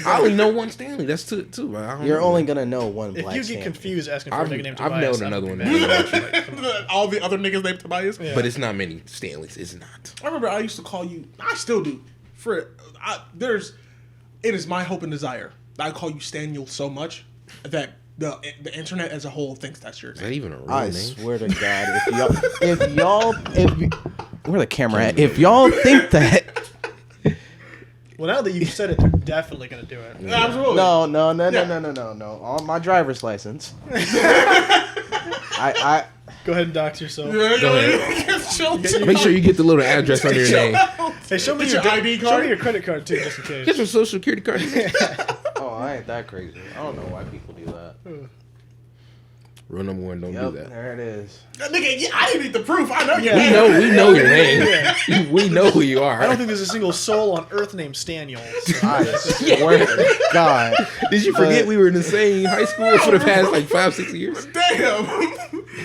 I only know one Stanley. That's two, bro. I don't You're know. only gonna know one If black you get Stanley. confused asking for a nigga named I've Tobias, known another one. all the other niggas named Tobias. Yeah. But it's not many Stanleys. It's not. I remember I used to call you. I still do. It is my hope and desire that I call you Staniel so much that the internet as a whole thinks that's your Is name. that even a real I name? swear to God, where the camera at? If y'all think that, Well, now that you've said it, they're definitely gonna do it. Absolutely. no, on my driver's license, I Go ahead and dox yourself. Go ahead. Chill. Make sure you get the little address under your name. Hey, show me Get your your ID Show card. me your credit card too, just in case. Get your social security card. oh, I ain't that crazy. I don't know why people do that. Rule number 1: don't Yep, do that. there it is. Nigga, yeah, I didn't need the proof. I know you. Yeah. We know your name. We know who you are. I don't think there's a single soul on Earth named Staniel. So I that's just- swear to God. Did you forget we were in the same high school for the past like 5-6 years? Damn.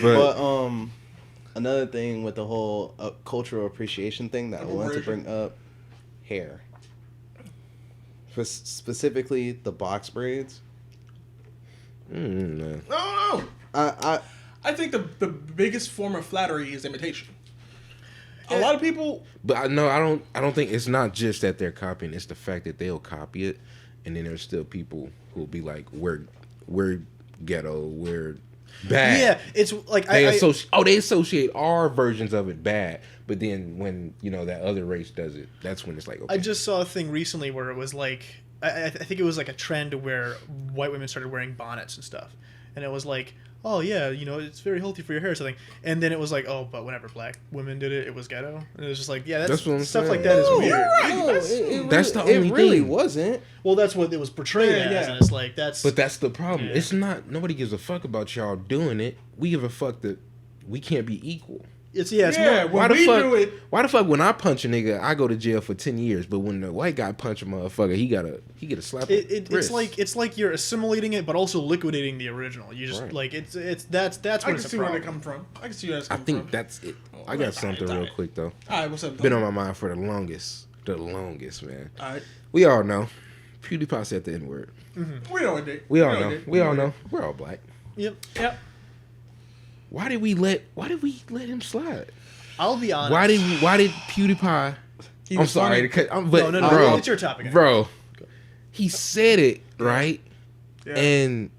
But another thing with the whole cultural appreciation thing that I wanted to bring up, hair. Specifically the box braids. No. No. I think the biggest form of flattery is imitation. A lot of people. But I don't think it's not just that they're copying. It's the fact that they'll copy it, and then there's still people who'll be like, "We're ghetto, we're bad." Yeah, it's like They associate our versions of it bad, but then when that other race does it, that's when it's like, okay. I just saw a thing recently where it was like I think it was like a trend where white women started wearing bonnets and stuff, and it was like, oh yeah, it's very healthy for your hair or something, and then it was like, oh, but whenever black women did it, it was ghetto, and it was just like, yeah, that's what I'm stuff saying. like that is No, weird. no, That's the only It really thing. wasn't. Well, that's what it was portrayed as, and it's like But that's the problem. Yeah. It's not. Nobody gives a fuck about y'all doing it. We give a fuck that we can't be equal. It's Yeah, more, when we do it. Why the fuck when I punch a nigga, I go to jail for 10 years, but when the white guy punch a motherfucker, he get a slap. It's like you're assimilating it, but also liquidating the original. You just like it's that's I what can it's see a where problem. they come from. I can see where that's I coming think from. that's it. I got something real quick though. All right, what's up? Been on my mind for the longest, man. All right. We all know PewDiePie said the N word. We know it, Dick. We all know. We all know. We're all black. Yep. Why did we let him slide? I'll be honest. Why did PewDiePie? He I'm was sorry, funny. but No, bro, it's your topic. bro. He said it right, Yeah. and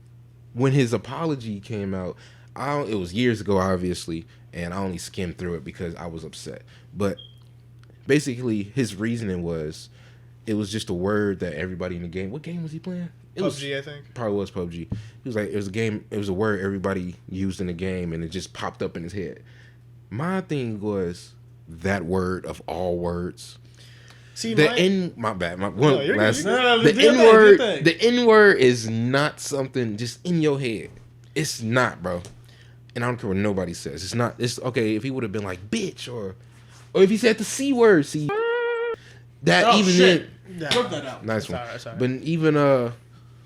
when his apology came out, it was years ago, obviously, and I only skimmed through it because I was upset. But basically, his reasoning was, it was just a word that everybody in the game. What game was he playing? It PUBG, I think. Probably was PUBG. He was like, it was a game. It was a word everybody used in the game, and it just popped up in his head. My thing was that word of all words. See, My bad. My one No, you're last. good. No, The do your N thing, word. do your thing. The N word is not something just in your head. It's not, bro. And I don't care what nobody says. It's not. It's okay if he would have been like bitch or if he said the C word. See, that Oh, even shit. then. Flip that out. Nice one. Sorry, sorry. But even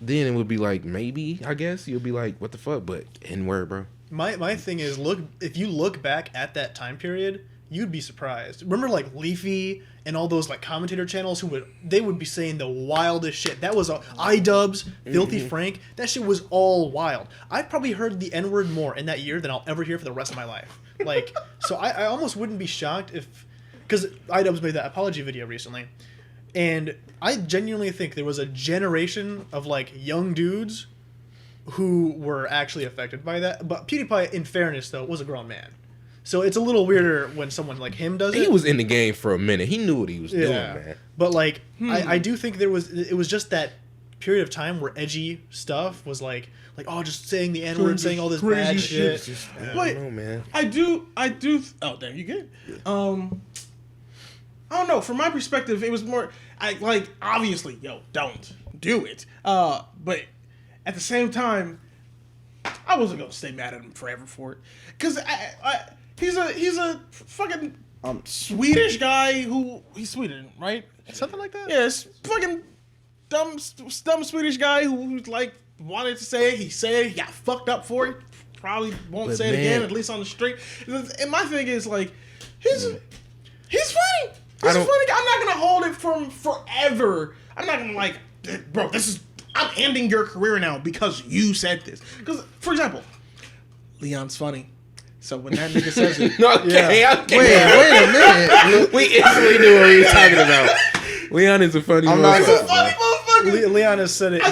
then it would be like maybe, I guess you'll be like, what the fuck? But N word, bro. My thing is, if you look back at that time period, you'd be surprised. Remember like Leafy and all those like commentator channels who would be saying the wildest shit. That was iDubbbz, Filthy Frank. That shit was all wild. I've probably heard the N-word more in that year than I'll ever hear for the rest of my life. Like, so I almost wouldn't be shocked because iDubbbz made that apology video recently. And I genuinely think there was a generation of like young dudes who were actually affected by that. But PewDiePie, in fairness, though, was a grown man. So it's a little weirder when someone like him does it. He was in the game for a minute. He knew what he was doing, man. But like, I do think it was just that period of time where edgy stuff was like oh, just saying the N-word, saying all this bad crazy shit. Just, I Wait. don't know, man. I do. Oh, damn, you good? I don't know. From my perspective, it was more. Obviously, don't do it. But at the same time, I wasn't gonna stay mad at him forever for it, because he's a fucking Swedish guy he's Sweden, right? Something like that. Yeah, it's fucking dumb Swedish guy who like wanted to say it. He said it. He got fucked up for it. Probably won't But say it man, again, at least on the street. And my thing is like, he's funny. He's a funny guy. I'm not gonna hold it from forever. I'm not gonna like, bro, I'm ending your career now because you said this. Because, for example, Leon's funny. So when that nigga says it, Okay. Wait a minute. We instantly knew what he was talking about. Leon is a funny I'm not motherfucker. funny motherfucker. Leon has said it.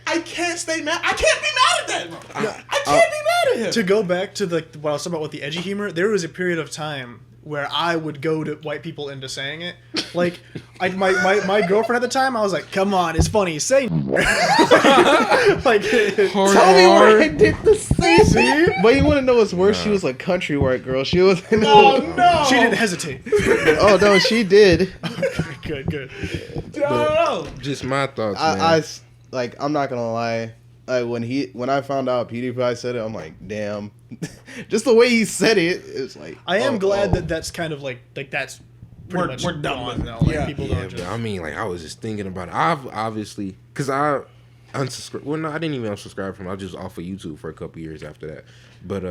I can't stay mad. I can't be mad at that. Bro. I can't be mad at him. To go back to what I was talking about with the edgy humor, there was a period of time where I would go to white people into saying it. Like, my girlfriend at the time, I was like, come on, it's funny, say like, Tell me where I did the same. See? But you want to know what's worse? She was a country white girl. She was. Oh no. she didn't hesitate. Oh no, she did. Good. No. Just my thoughts, man. I'm not gonna lie. When I found out PewDiePie said it, I'm like, damn. Just the way he said it, it's like. I am glad that that's kind of like that's pretty much we're done gone with it. now. Like, Yeah. people Yeah, don't just. but I mean, like, I was just thinking about it. I've obviously, because I unsubscribed. Well, no, I didn't even unsubscribe from him. I was just off of YouTube for a couple years after that. But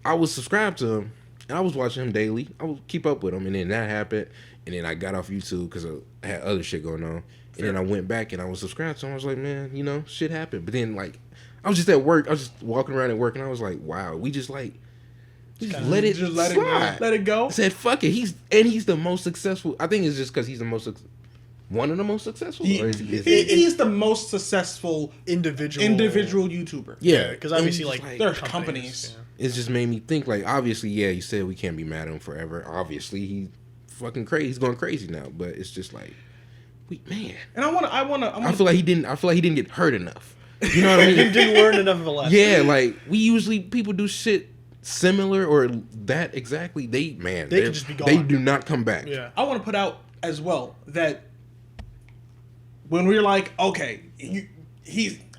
I was subscribed to him, and I was watching him daily. I would keep up with him, and then that happened, and then I got off YouTube because I had other shit going on. And then I went back and I was subscribed to him. I was like, man, shit happened. But then, like, I was just at work. I was just walking around at work, and I was like, wow, we just let it slide. Let it go. I said, fuck it. He's the most successful. I think it's just because he's one of the most successful. Or is He's the most successful individual YouTuber. yeah, because obviously and it's like There's companies. It's just made me think, like, obviously, yeah, you said we can't be mad at him forever. Obviously, he's fucking crazy. He's going crazy now. But it's just like, man. And I feel like he didn't get hurt enough. You know what I mean? didn't learn enough of a lesson. Yeah, like people do shit similar or that exactly. They can just be gone. They do not come back. Yeah. I want to put out as well that when we're like, okay,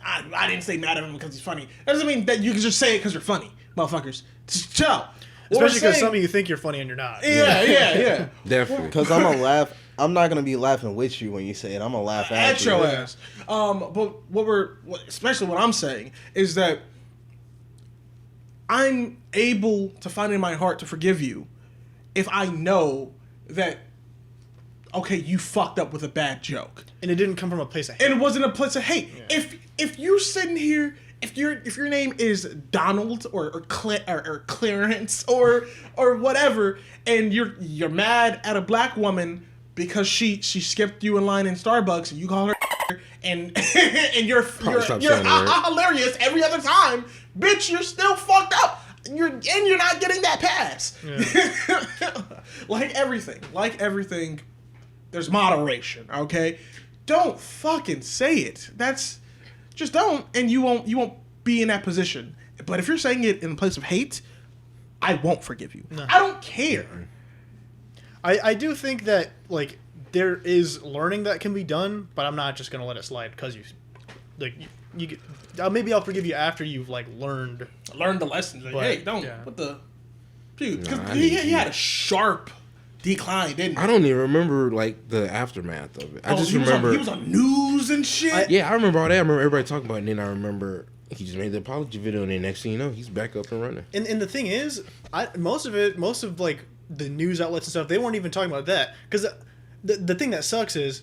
I didn't say mad at him because he's funny. That doesn't mean that you can just say it because you're funny. motherfuckers, just chill. What Especially we're because saying- some of you think you're funny and you're not. Yeah. Definitely. Because I'm gonna laugh. I'm not gonna be laughing with you when you say it. I'm gonna laugh at At you. your ass. But especially what I'm saying is that I'm able to find in my heart to forgive you if I know that, okay, you fucked up with a bad joke. And it didn't come from a place of hate. And it wasn't a place of hate. Yeah. If you're sitting here, if your name is Donald or Clarence or whatever, and you're mad at a black woman because she skipped you in line in Starbucks and you call her and you're stop saying the word. hilarious every other time, bitch, you're still fucked up. You're not getting that pass. Yeah. Like everything, there's moderation, okay? Don't fucking say it. Just don't, and you won't be in that position. But if you're saying it in a place of hate, I won't forgive you. No. I don't care. I do think that, like, there is learning that can be done, but I'm not just going to let it slide because maybe I'll forgive you after you've, like, learned. Learn the lessons. Like, But, hey, don't. yeah. What the... Dude, Nah, because I he need you. had a sharp decline, didn't he? I don't even remember like the aftermath of it. I just remember. He was on news and shit. Yeah, I remember all that. I remember everybody talking about it, and then I remember he just made the apology video, and then next thing you know, he's back up and running. And the thing is, most of like the news outlets and stuff, they weren't even talking about that because the thing that sucks is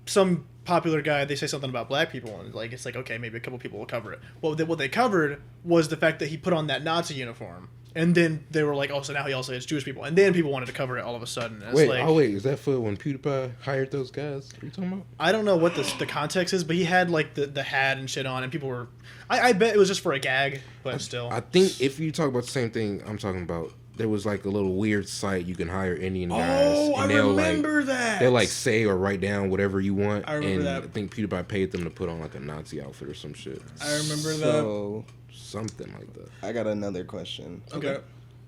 some popular guy, they say something about black people and like it's like, okay, maybe a couple people will cover it. Well, what they covered was the fact that he put on that Nazi uniform, and then they were like, oh, so now he also hates Jewish people, and then people wanted to cover it all of a sudden. And it's Wait, is that for when PewDiePie hired those guys? What are you talking about? I don't know what the context is, but he had like the hat and shit on, and people were. I bet it was just for a gag, but still. I think if you talk about the same thing I'm talking about, there was like a little weird site you can hire Indian guys. Oh, I remember that. They'll like say or write down whatever you want. I remember and that. I think PewDiePie paid them to put on like a Nazi outfit or some shit. I remember that. So Something like that. I got another question. Okay.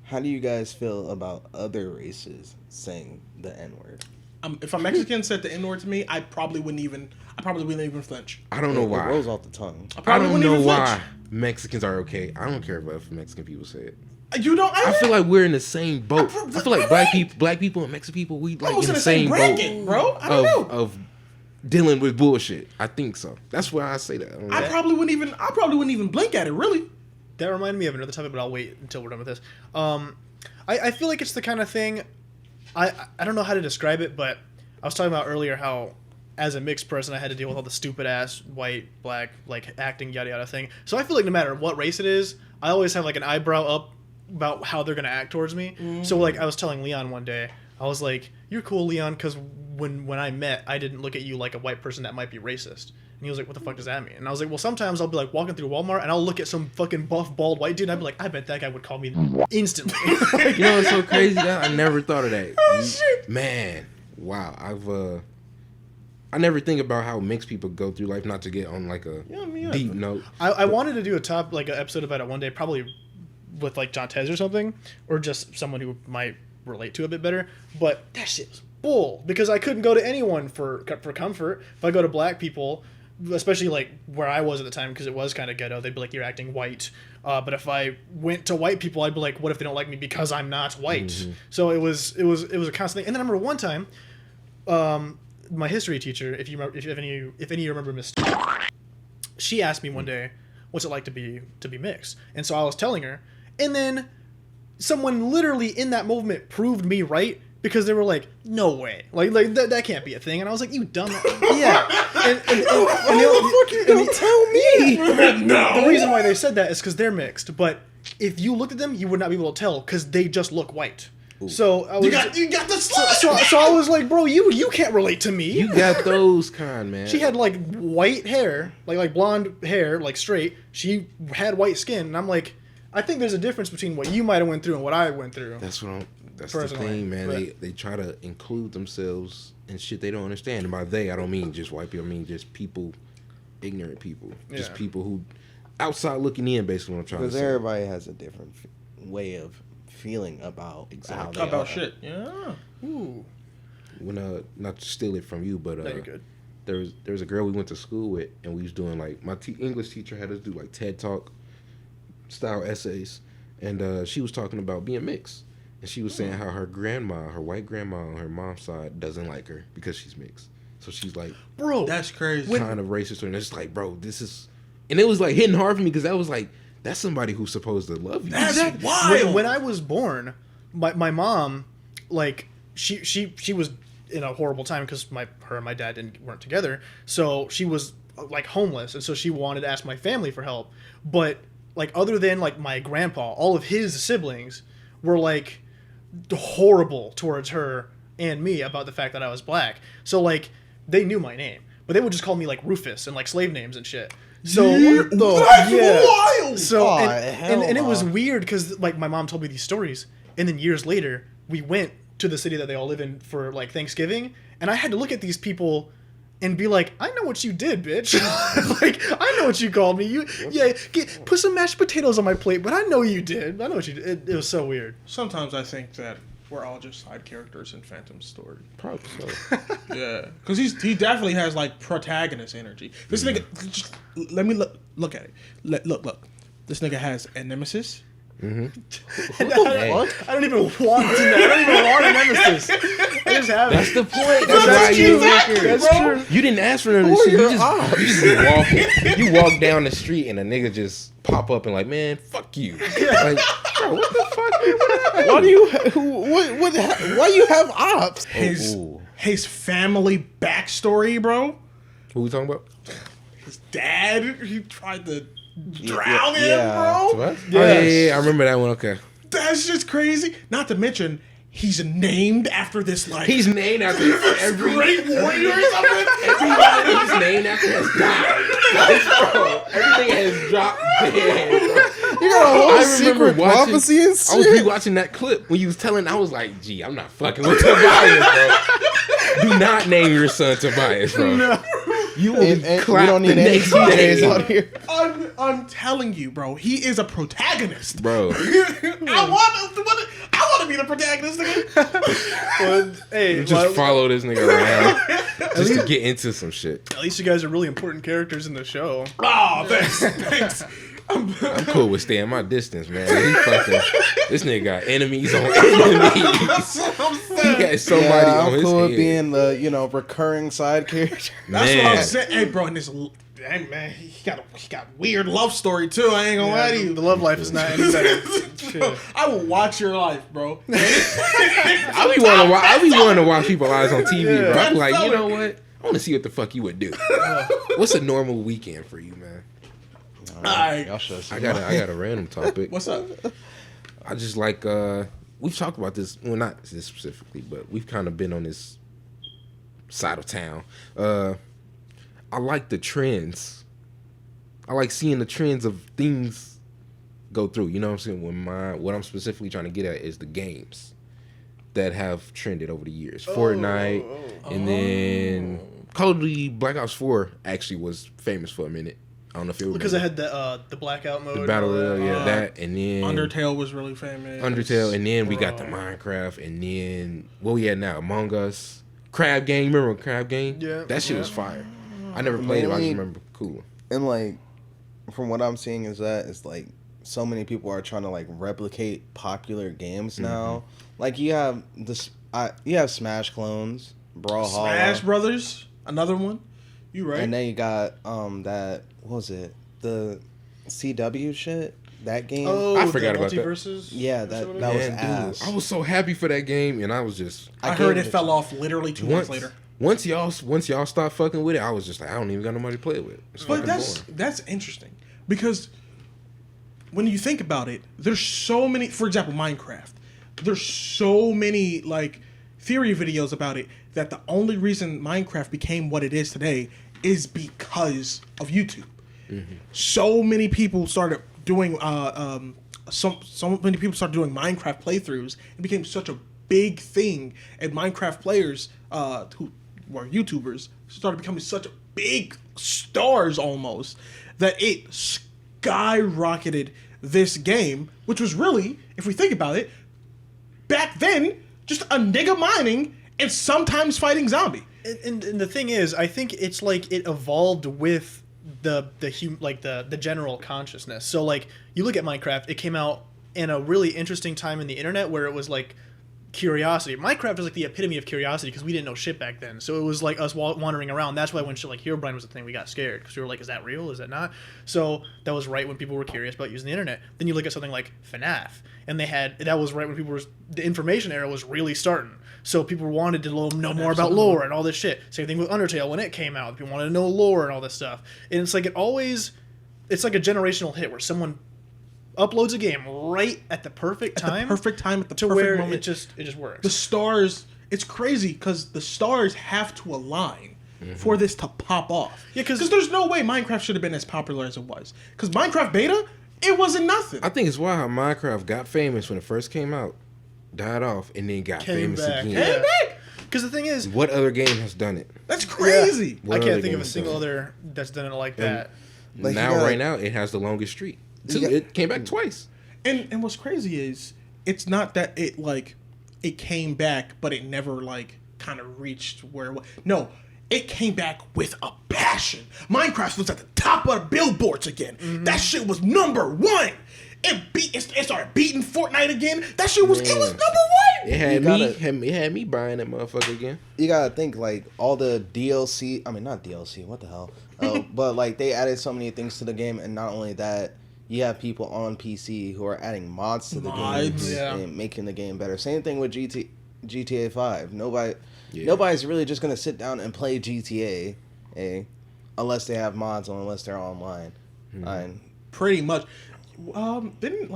How do you guys feel about other races saying the N-word? If a Mexican said the N-word to me, I probably wouldn't even flinch. I don't know It why. rolls off the tongue. I I probably don't wouldn't know even why flinch. Mexicans are okay. I don't care if Mexican people say it. You don't. I feel like we're in the same boat. I feel like black people and Mexican people, we like almost in the same boat bracket, bro. I don't know. of dealing with bullshit. I think so. That's why I say that. I don't know. I probably wouldn't even blink at it. Really. That reminded me of another topic, but I'll wait until we're done with this. I feel like it's the kind of thing. I don't know how to describe it, but I was talking about earlier how, as a mixed person, I had to deal with all the stupid ass white, black, like acting yada yada thing. So I feel like no matter what race it is, I always have like an eyebrow up about how they're gonna act towards me. So like I was telling Leon one day, I was like, "You're cool, Leon, because when I met, I didn't look at you like a white person that might be racist." And he was like, "What the fuck does that mean?" And I was like, "Well, sometimes I'll be like walking through Walmart and I'll look at some fucking buff, bald white dude and I'd be like, I bet that guy would call me instantly." You know what's so crazy? I never thought of that. shit. Man, wow. I never think about how mixed people go through life. Not to get on like a deep note. I wanted to do an episode about it one day, probably with like John Tez or something, or just someone who might relate to it a bit better. But that shit was bull because I couldn't go to anyone for comfort. If I go to black people, especially like where I was at the time, because it was kind of ghetto, they'd be like, "You're acting white." But if I went to white people, I'd be like, "What if they don't like me because I'm not white?" Mm-hmm. So it was a constant thing. And then I remember one time, my history teacher, if any of you remember Miss, she asked me one day, "What's it like to be mixed?" And so I was telling her, and then someone literally in that movement proved me right because they were like, "No way, like that can't be a thing." And I was like, "You dumb." Yeah. And Don't tell me. the reason why they said that is because they're mixed. But if you looked at them, you would not be able to tell because they just look white. So I was, You got the slut. so I was like, "Bro, you can't relate to me." You got those kind, man. She had like white hair, like blonde hair, like straight. She had white skin, and I'm like, I think there's a difference between what you might have went through and what I went through. That's the Personally, thing, man. but- They try to include themselves in shit they don't understand. And by they, I don't mean just white people. I mean just people, ignorant people, just Yeah. people who outside looking in. Basically, what I'm trying to Because say. everybody has a different way of feeling about how they About are. shit. Yeah. Ooh, When not to steal it from you, but no, you're good. there was a girl we went to school with, and we was doing like my English teacher had us do like TED Talk style essays, and she was talking about being mixed, and she was saying how her white grandma on her mom's side doesn't like her because she's mixed. So she's like, Bro, That's crazy. kind of racist, and it's like, bro, this is, and it was like hitting hard for me because that was like, that's somebody who's supposed to love you. That's wild. when I was born, my mom, like she was in a horrible time because her and my dad weren't together, so she was like homeless, and so she wanted to ask my family for help. But like other than like my grandpa, all of his siblings were like horrible towards her and me about the fact that I was black. So like they knew my name, but they would just call me like Rufus and like slave names and shit. So That's wild. So Oh, and hell it was no. weird because like my mom told me these stories, and then years later we went to the city that they all live in for like Thanksgiving, and I had to look at these people and be like, I know what you did, bitch. Like I know what you called me. Put some mashed potatoes on my plate, but I know you did. I know what you did. It was so weird. Sometimes I think that we're all just side characters in Phantom's story. Probably so. Yeah, because he definitely has like protagonist energy. This nigga, just, let me look at it. Look. This nigga has a nemesis. I don't even want to know. I don't even want a nemesis. I just have That's it. the point. That's why you That's true. You didn't ask for none of this shit. You just be walking. You walk down the street and a nigga just pop up and like, man, fuck you. Like, bro, what the fuck? Why do you why you have ops? His family backstory, bro. Who we talking about? His dad, he tried to drown him, yeah. bro. What? Yeah, I remember that one. Okay. That's just crazy. Not to mention, he's named after this like He's named after every great warrior or something. everybody he's named after has died. Like, bro, everything has dropped dead, bro. You got a whole I remember secret prophecy and I was shit. rewatching that clip when you was telling. I was like, "Gee, I'm not fucking with Tobias, bro. Do not name your son Tobias, bro. No. You will And be we clapped don't the need any next CJs day, out here. I'm telling you, bro. He is a protagonist, bro." I want to be the protagonist again. Well, hey, Just follow this nigga around just to get into some shit. at least you guys are really important characters in the show. Oh, thanks. I'm cool with staying my distance, man. This nigga got enemies on enemies. That's what I'm He saying. got somebody on I'm his cool with head. being the recurring side character. That's what Man. I'm saying. Hey, bro, and this, hey, man, he got weird love story too. I ain't gonna lie to you. The love life is not any better. Shit. I will watch your life, bro. I be wanting to watch people's eyes on TV, bro. I'm like, you know what? I want to see what the fuck you would do. What's a normal weekend for you, man? Alright. Y'all should I got a random topic. What's up? I just like we've talked about this, well, not this specifically, but we've kind of been on this side of town. I like the trends. I like seeing the trends of things go through. You know what I'm saying? What I'm specifically trying to get at is the games that have trended over the years. Fortnite, and then Call of Duty Black Ops 4 actually was famous for a minute. I don't know if you Because I had the blackout mode. the battle and all royale, that. that, and then Undertale was really famous. Undertale, and then we got the Minecraft, and then what we had now, Among Us, Crab Game. Remember Crab Game? Yeah. That shit was fire. I never played it, but I just Mainly- remember cool. And like, from what I'm seeing is that it's like so many people are trying to like replicate popular games now. Like you have you have Smash clones, Brawlhalla, Smash Brothers, another one. You right? and then you got that what was it, the CW shit, that game. Oh, I forgot the about that. multiverses? Yeah, that was Man, ass. I was so happy for that game, and I was just I heard gave it fell off literally 2 months later. Once y'all start fucking with it, I was just like, I don't even got nobody to play with. It's But fucking boring. that's interesting because when you think about it, there's so many. For example, Minecraft. There's so many like theory videos about it that the only reason Minecraft became what it is today is because of YouTube. So many people started doing so many people started doing Minecraft playthroughs. It became such a big thing, and Minecraft players who were YouTubers started becoming such big stars almost that it skyrocketed this game, which was really, if we think about it, back then just a nigga mining and sometimes fighting zombie. And the thing is, I think it's like it evolved with the general consciousness. So like you look at Minecraft, it came out in a really interesting time in the internet where it was like curiosity. Minecraft was like the epitome of curiosity because we didn't know shit back then. So it was like us wandering around. That's why when shit like Herobrine was a thing, we got scared because we were like, is that real? Is that not? So that was right when people were curious about using the internet. Then you look at something like FNAF, and that was right when the information era was really starting. So people wanted to know more about lore and all this shit. Same thing with Undertale when it came out. People wanted to know lore and all this stuff. And it's like it's like a generational hit where someone uploads a game right at the perfect time. To where moment. It just works. The stars, it's crazy because the stars have to align for this to pop off. Yeah, because there's no way Minecraft should have been as popular as it was. Because Minecraft beta, it wasn't nothing. I think it's why how Minecraft got famous when it first came out, died off, and then got famous again. Came back. Because the thing is, what other game has done it? That's crazy. I can't think of a single other that's done it like that. Like right now, it has the longest streak. It came back twice. And what's crazy is it's not that it came back, but it never kind of reached where it was. No, it came back with a passion. Minecraft was at the top of the billboards again. Mm-hmm. That shit was number one. It started beating Fortnite again. That shit was it was number one. It had me buying that motherfucker again. You gotta think all the DLC. I mean, not DLC. What the hell? But they added so many things to the game, and not only that. You have people on PC who are adding mods to the game and making the game better. Same thing with GTA 5. Nobody's really just gonna sit down and play GTA, unless they have mods or unless they're online. Pretty much. Didn't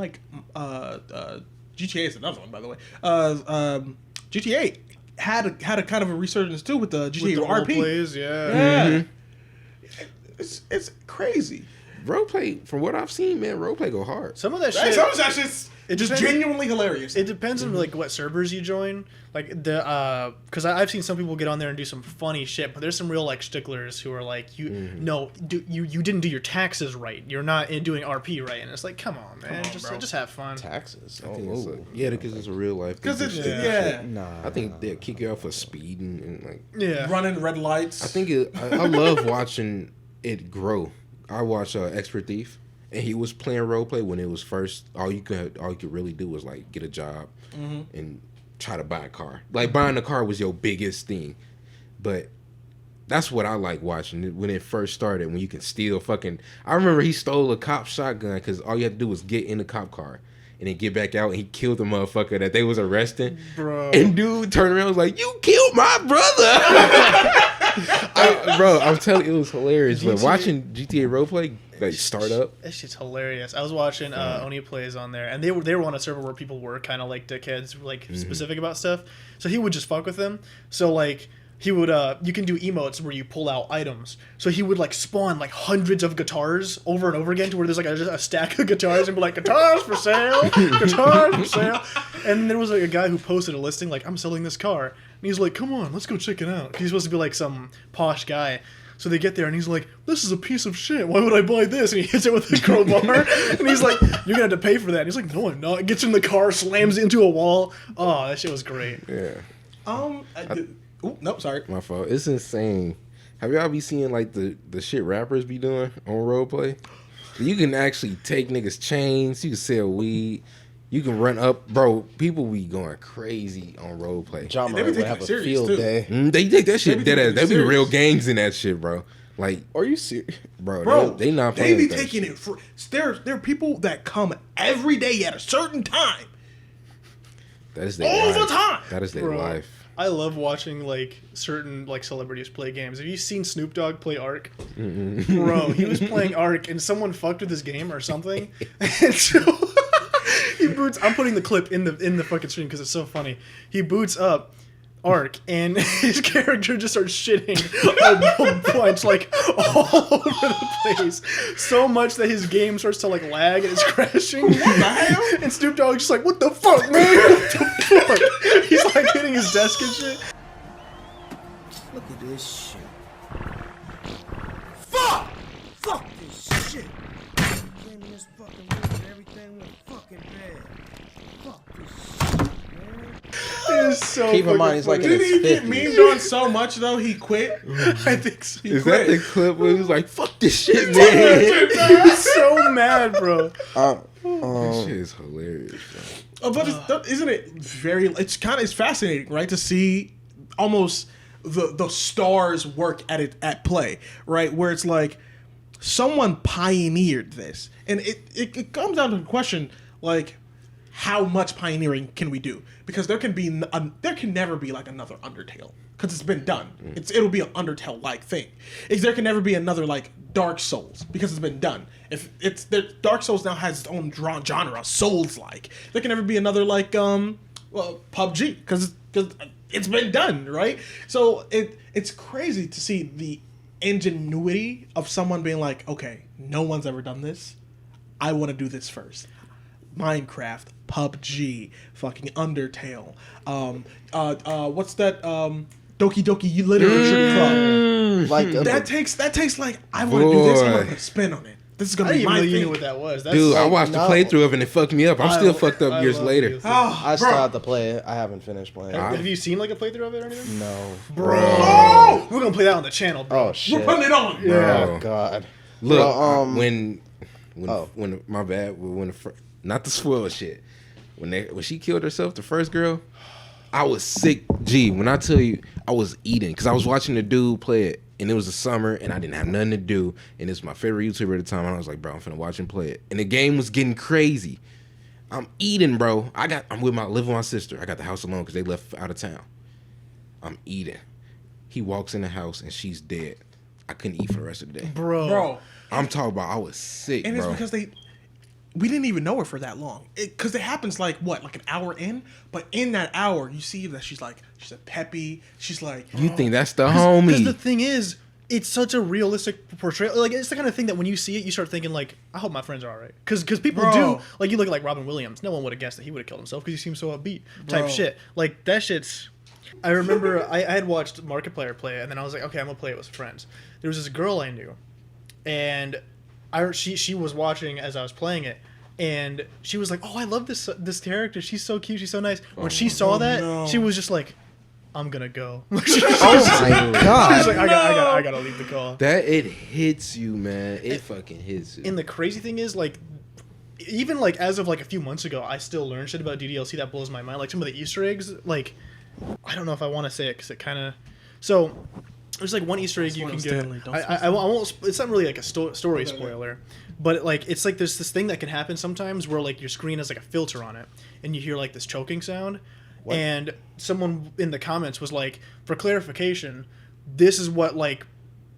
GTA is another one, by the way. GTA had a kind of a resurgence too with the GTA RP. Plays, yeah. It's crazy. Roleplay, from what I've seen, man, roleplay go hard. Some of that shit. Some of that shit's just genuinely hilarious. It depends on what servers you join. Because I've seen some people get on there and do some funny shit, but there's some real sticklers who are like, you didn't do your taxes right. You're not doing RP right, and it's like, come on, man, just have fun. Taxes. Because it's a real life. Because it's I think they'll kick you off for speeding and running red lights. I think I love watching it grow. I watched Expert Thief, and he was playing roleplay when it was first. All you could really do was get a job and try to buy a car. Buying a car was your biggest thing, but that's what I like watching when it first started. When you can steal I remember he stole a cop shotgun because all you had to do was get in the cop car and then get back out, and he killed the motherfucker that they was arresting. Bro, and dude turned around and was like, "You killed my brother." I'm telling you, it was hilarious. But watching GTA roleplay start up, that shit's hilarious. I was watching Oni Plays on there, and they were on a server where people were kind of dickheads, specific about stuff. So he would just fuck with them. So he would you can do emotes where you pull out items. So he would spawn hundreds of guitars over and over again to where there's a stack of guitars and be like, guitars for sale, guitars for sale. And there was a guy who posted a listing I'm selling this car. And he's like, come on, let's go check it out. He's supposed to be some posh guy. So they get there and he's like, this is a piece of shit. Why would I buy this? And he hits it with a crowbar. And he's like, you're going to have to pay for that. And he's like, no, I'm not. Gets in the car, slams into a wall. Oh, that shit was great. Yeah. Nope, sorry. My fault. It's insane. Have y'all be seeing the shit rappers be doing on roleplay? You can actually take niggas' chains. You can sell weed. You can run up, bro. People be going crazy on roleplay. John Murray would have a field day. They take that shit dead ass. They be real gangs in that shit, bro. Are you serious, bro? They not playing. They be taking it. There are people that come every day at a certain time. That is their all life. the time. That is their life. I love watching certain celebrities play games. Have you seen Snoop Dogg play Ark? Bro, he was playing Ark and someone fucked with his game or something. And so he boots. I'm putting the clip in the fucking stream because it's so funny. He boots up Ark and his character just starts shitting a bunch all over the place, so much that his game starts to lag and it's crashing. What the hell? And Snoop Dogg's just like, what the fuck, man? What the fuck? He's hitting his desk and shit. Look at this shit. Fuck this shit. Came in this fucking room and everything went fucking bad. Fuck this shit, man. It's so Keep in mind, he's like in Didn't his he get 50s. memed on so much though he quit? I think so. He Is quit. that the clip where he was like, "Fuck this shit, man"? He's so mad, bro. That shit is hilarious, bro. Oh, but isn't it very? It's fascinating, right, to see almost the stars work at play, right? Where it's like someone pioneered this, and it comes down to the question like, how much pioneering can we do? Because there can never be like another Undertale because it's been done. It'll be an Undertale like thing. There can never be another like Dark Souls because it's been done. If Dark Souls now has its own genre, Souls like. There can never be another like PUBG because it's been done, right? So it's crazy to see the ingenuity of someone being like, okay, no one's ever done this. I want to do this first. Minecraft, PUBG, fucking Undertale. What's that? Doki Doki Literature Club. Like That takes like I want to do this. I want to put a spin on it. This is I gonna didn't be even my know you thing. knew what that was. That's Dude, I like, watched the no. playthrough of it and it fucked me up. I'm still fucked up I years love later. DLC. Oh, I still bro. have to play it. I haven't finished playing it. Have you seen like a playthrough of it or anything? No. Bro, Oh! we're gonna play that on the channel, bro. Oh shit. We're putting it on. Yeah. Oh god. Look, Well, when oh. my bad, when not the spoil shit, when she killed herself, the first girl, I was sick. Gee, when I tell you, I was eating because I was watching the dude play it, and it was the summer, and I didn't have nothing to do, and it's my favorite YouTuber at the time. And I was like, bro, I'm finna watch him play it, and the game was getting crazy. I'm eating, bro. I'm living with my sister. I got the house alone because they left out of town. I'm eating. He walks in the house and she's dead. I couldn't eat for the rest of the day. Bro. I'm talking about I was sick, And bro. it's because we didn't even know her for that long. Because it happens like an hour in, but in that hour you see that she's a peppy. She's like, You think that's the Because homie? the thing is, it's such a realistic portrayal. Like, it's the kind of thing that when you see it, you start thinking like, I hope my friends are all right. Because people Bro. do. Like, you look at like Robin Williams. No one would have guessed that he would have killed himself because he seems so upbeat type Bro. shit. Like, that shit's... I remember I had watched Markiplier play it, and then I was like, okay, I'm going to play it with friends. There was this girl I knew, and she was watching as I was playing it, and she was like, oh, I love this character. She's so cute. She's so nice. When she saw that, no. she was just like, I'm going to go. Oh my She's god. like, I gotta leave the call. That it hits you, man. It fucking hits you. And the crazy thing is, like, even like as of like a few months ago, I still learn shit about DDLC that blows my mind. Like some of the Easter eggs, like, I don't know if I want to say it because it kind of. So there's like one Easter egg you can Spoil get. Stanley, don't I won't. It's not really like a story spoiler, but like it's like there's this thing that can happen sometimes where like your screen has like a filter on it, and you hear like this choking sound. And someone in the comments was like, for clarification, this is what like,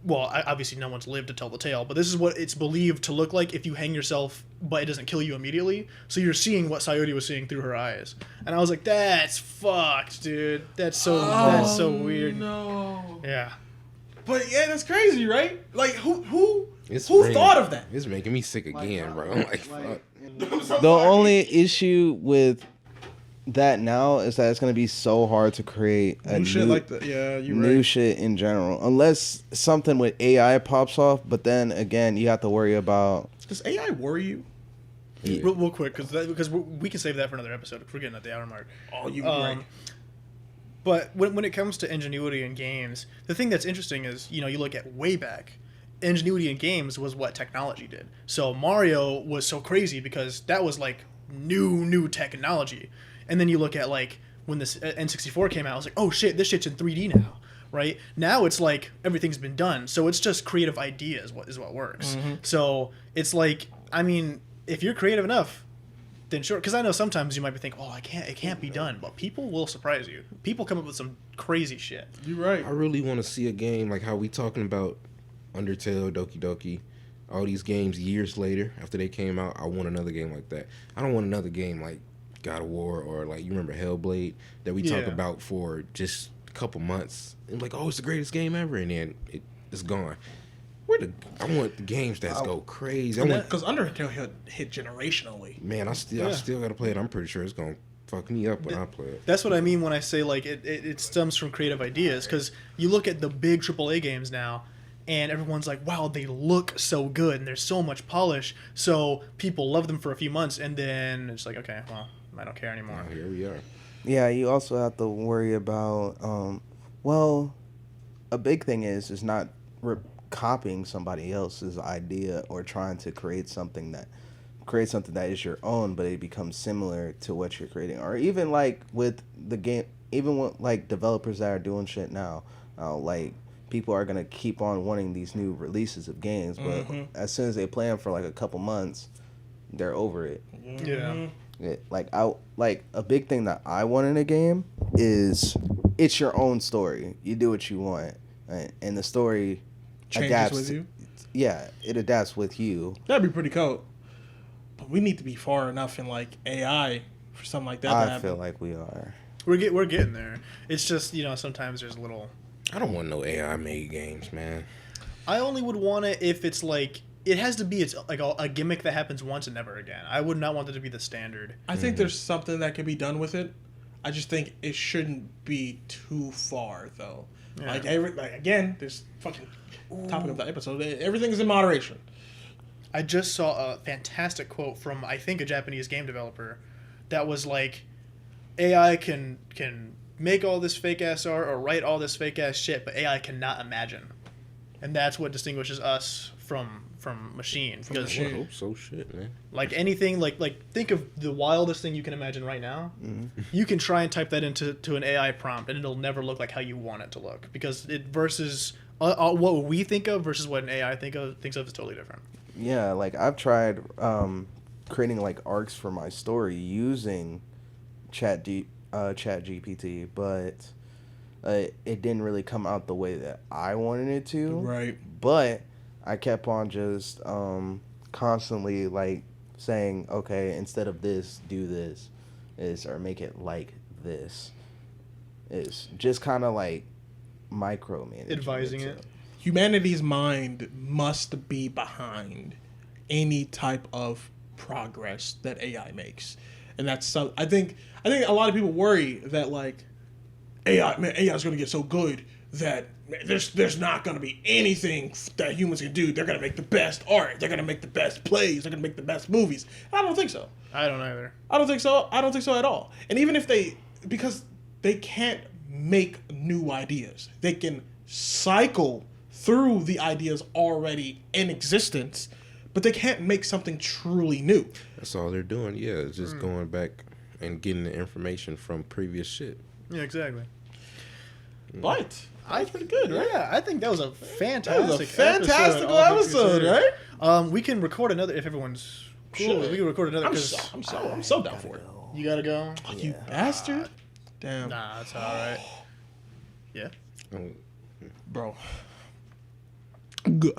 well, obviously no one's lived to tell the tale, but this is what it's believed to look like if you hang yourself, but it doesn't kill you immediately. So you're seeing what Sayori was seeing through her eyes, and I was like, that's fucked, dude. That's so weird. No. Yeah. But yeah, that's crazy, right? Like who It's who bringing- thought of that? It's making me sick again, bro. I'm like, fuck. The only issue with that now is that it's going to be so hard to create a New shit like that. Yeah, you're new right. shit in general, unless something with AI pops off. But then again, you have to worry about. Does AI worry you? Yeah. Real quick, because we can save that for another episode. We're getting at the hour mark. Oh, you right. But when it comes to ingenuity in games, the thing that's interesting is, you look at way back, ingenuity in games was what technology did. So Mario was so crazy because that was like new technology. And then you look at like when this N64 came out, I was like, oh shit, this shit's in 3D now, right? Now it's like everything's been done. So it's just creative ideas is what works. Mm-hmm. So it's like, I mean, if you're creative enough, then sure. Because I know sometimes you might be thinking, oh, it can't be done. But people will surprise you. People come up with some crazy shit. You're right. I really want to see a game like how we talking about Undertale, Doki Doki, all these games years later after they came out. I want another game like that. I don't want another game like God of War or like you remember Hellblade that we talk Yeah. about for just a couple months and like, oh, it's the greatest game ever, and then it's gone. I want the games that go crazy. I want, Because Undertale hit generationally. man, I still gotta play it. I'm pretty sure it's gonna fuck me up when I play it. That's what I mean when I say like it stems from creative ideas. Because you look at the big AAA games now, and everyone's like, wow, they look so good and there's so much polish. So people love them for a few months, and then it's like, okay, well, I don't care anymore. Now, here we are. Yeah, you also have to worry about, well, a big thing is not copying somebody else's idea or trying to create something that is your own, but it becomes similar to what you're creating. Or even like with the game, even with like developers that are doing shit now, like people are gonna keep on wanting these new releases of games, but as soon as they play them for like a couple months, they're over it. Yeah. Like a big thing that I want in a game is it's your own story. You do what you want, and the story Changes adapts with you. Yeah, it adapts with you. That'd be pretty cool. But we need to be far enough in like AI for something like that to happen. I feel like we are. We're getting there. It's just, sometimes there's a little. I don't want no AI made games, man. I only would want it if it's like it has to be like a gimmick that happens once and never again. I would not want it to be the standard. I think there's something that can be done with it. I just think it shouldn't be too far though. Yeah. Like again, this fucking topic of the episode. Everything is in moderation. I just saw a fantastic quote from I think a Japanese game developer that was like, AI can make all this fake ass art or write all this fake ass shit, but AI cannot imagine, and that's what distinguishes us from machine. Because I hope so, shit, man. like anything, like think of the wildest thing you can imagine right now. You can try and type that into an AI prompt, and it'll never look like how you want it to look, because it versus what we think of versus what an AI thinks of is totally different. Yeah, like I've tried creating like arcs for my story using Chat GPT, but it didn't really come out the way that I wanted it to. Right. But I kept on just constantly like saying, okay, instead of this, do this, or make it like this. It's just kind of like micromanaging. Advising it. Humanity's mind must be behind any type of progress that AI makes, and that's I think a lot of people worry that like AI is going to get so good that there's not going to be anything that humans can do. They're going to make the best art. They're going to make the best plays. They're going to make the best movies. I don't think so. I don't either. I don't think so. I don't think so at all. And even if because they can't make new ideas, they can cycle through the ideas already in existence, but they can't make something truly new. That's all they're doing. Yeah, it's just going back and getting the information from previous shit. Yeah, exactly. But that was pretty good, right? Yeah, I think that was a fantastic, fantastical episode, right? We can record another if everyone's cool. Sure. We can record another I'm because so down for it. you gotta go. Oh, you bastard! Damn, Nah, that's all right. Yeah. Um, bro. What?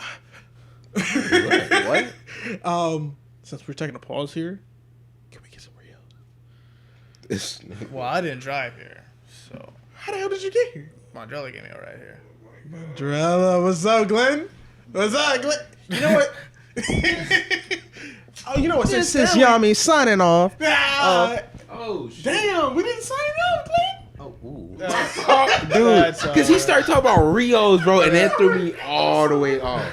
Since we're taking a pause here, can we get some real? it's, Well, I didn't drive here, so How the hell did you get here? Mandrella gave me a ride here. Drella, what's up, Glenn? What's up, Glenn? You know what? Oh, you know what? This is Yami signing off. oh shit! Damn, we didn't sign up, Glenn. Oh, ooh. That's Dude, because he started talking about Rios, bro, and that threw me all the way off.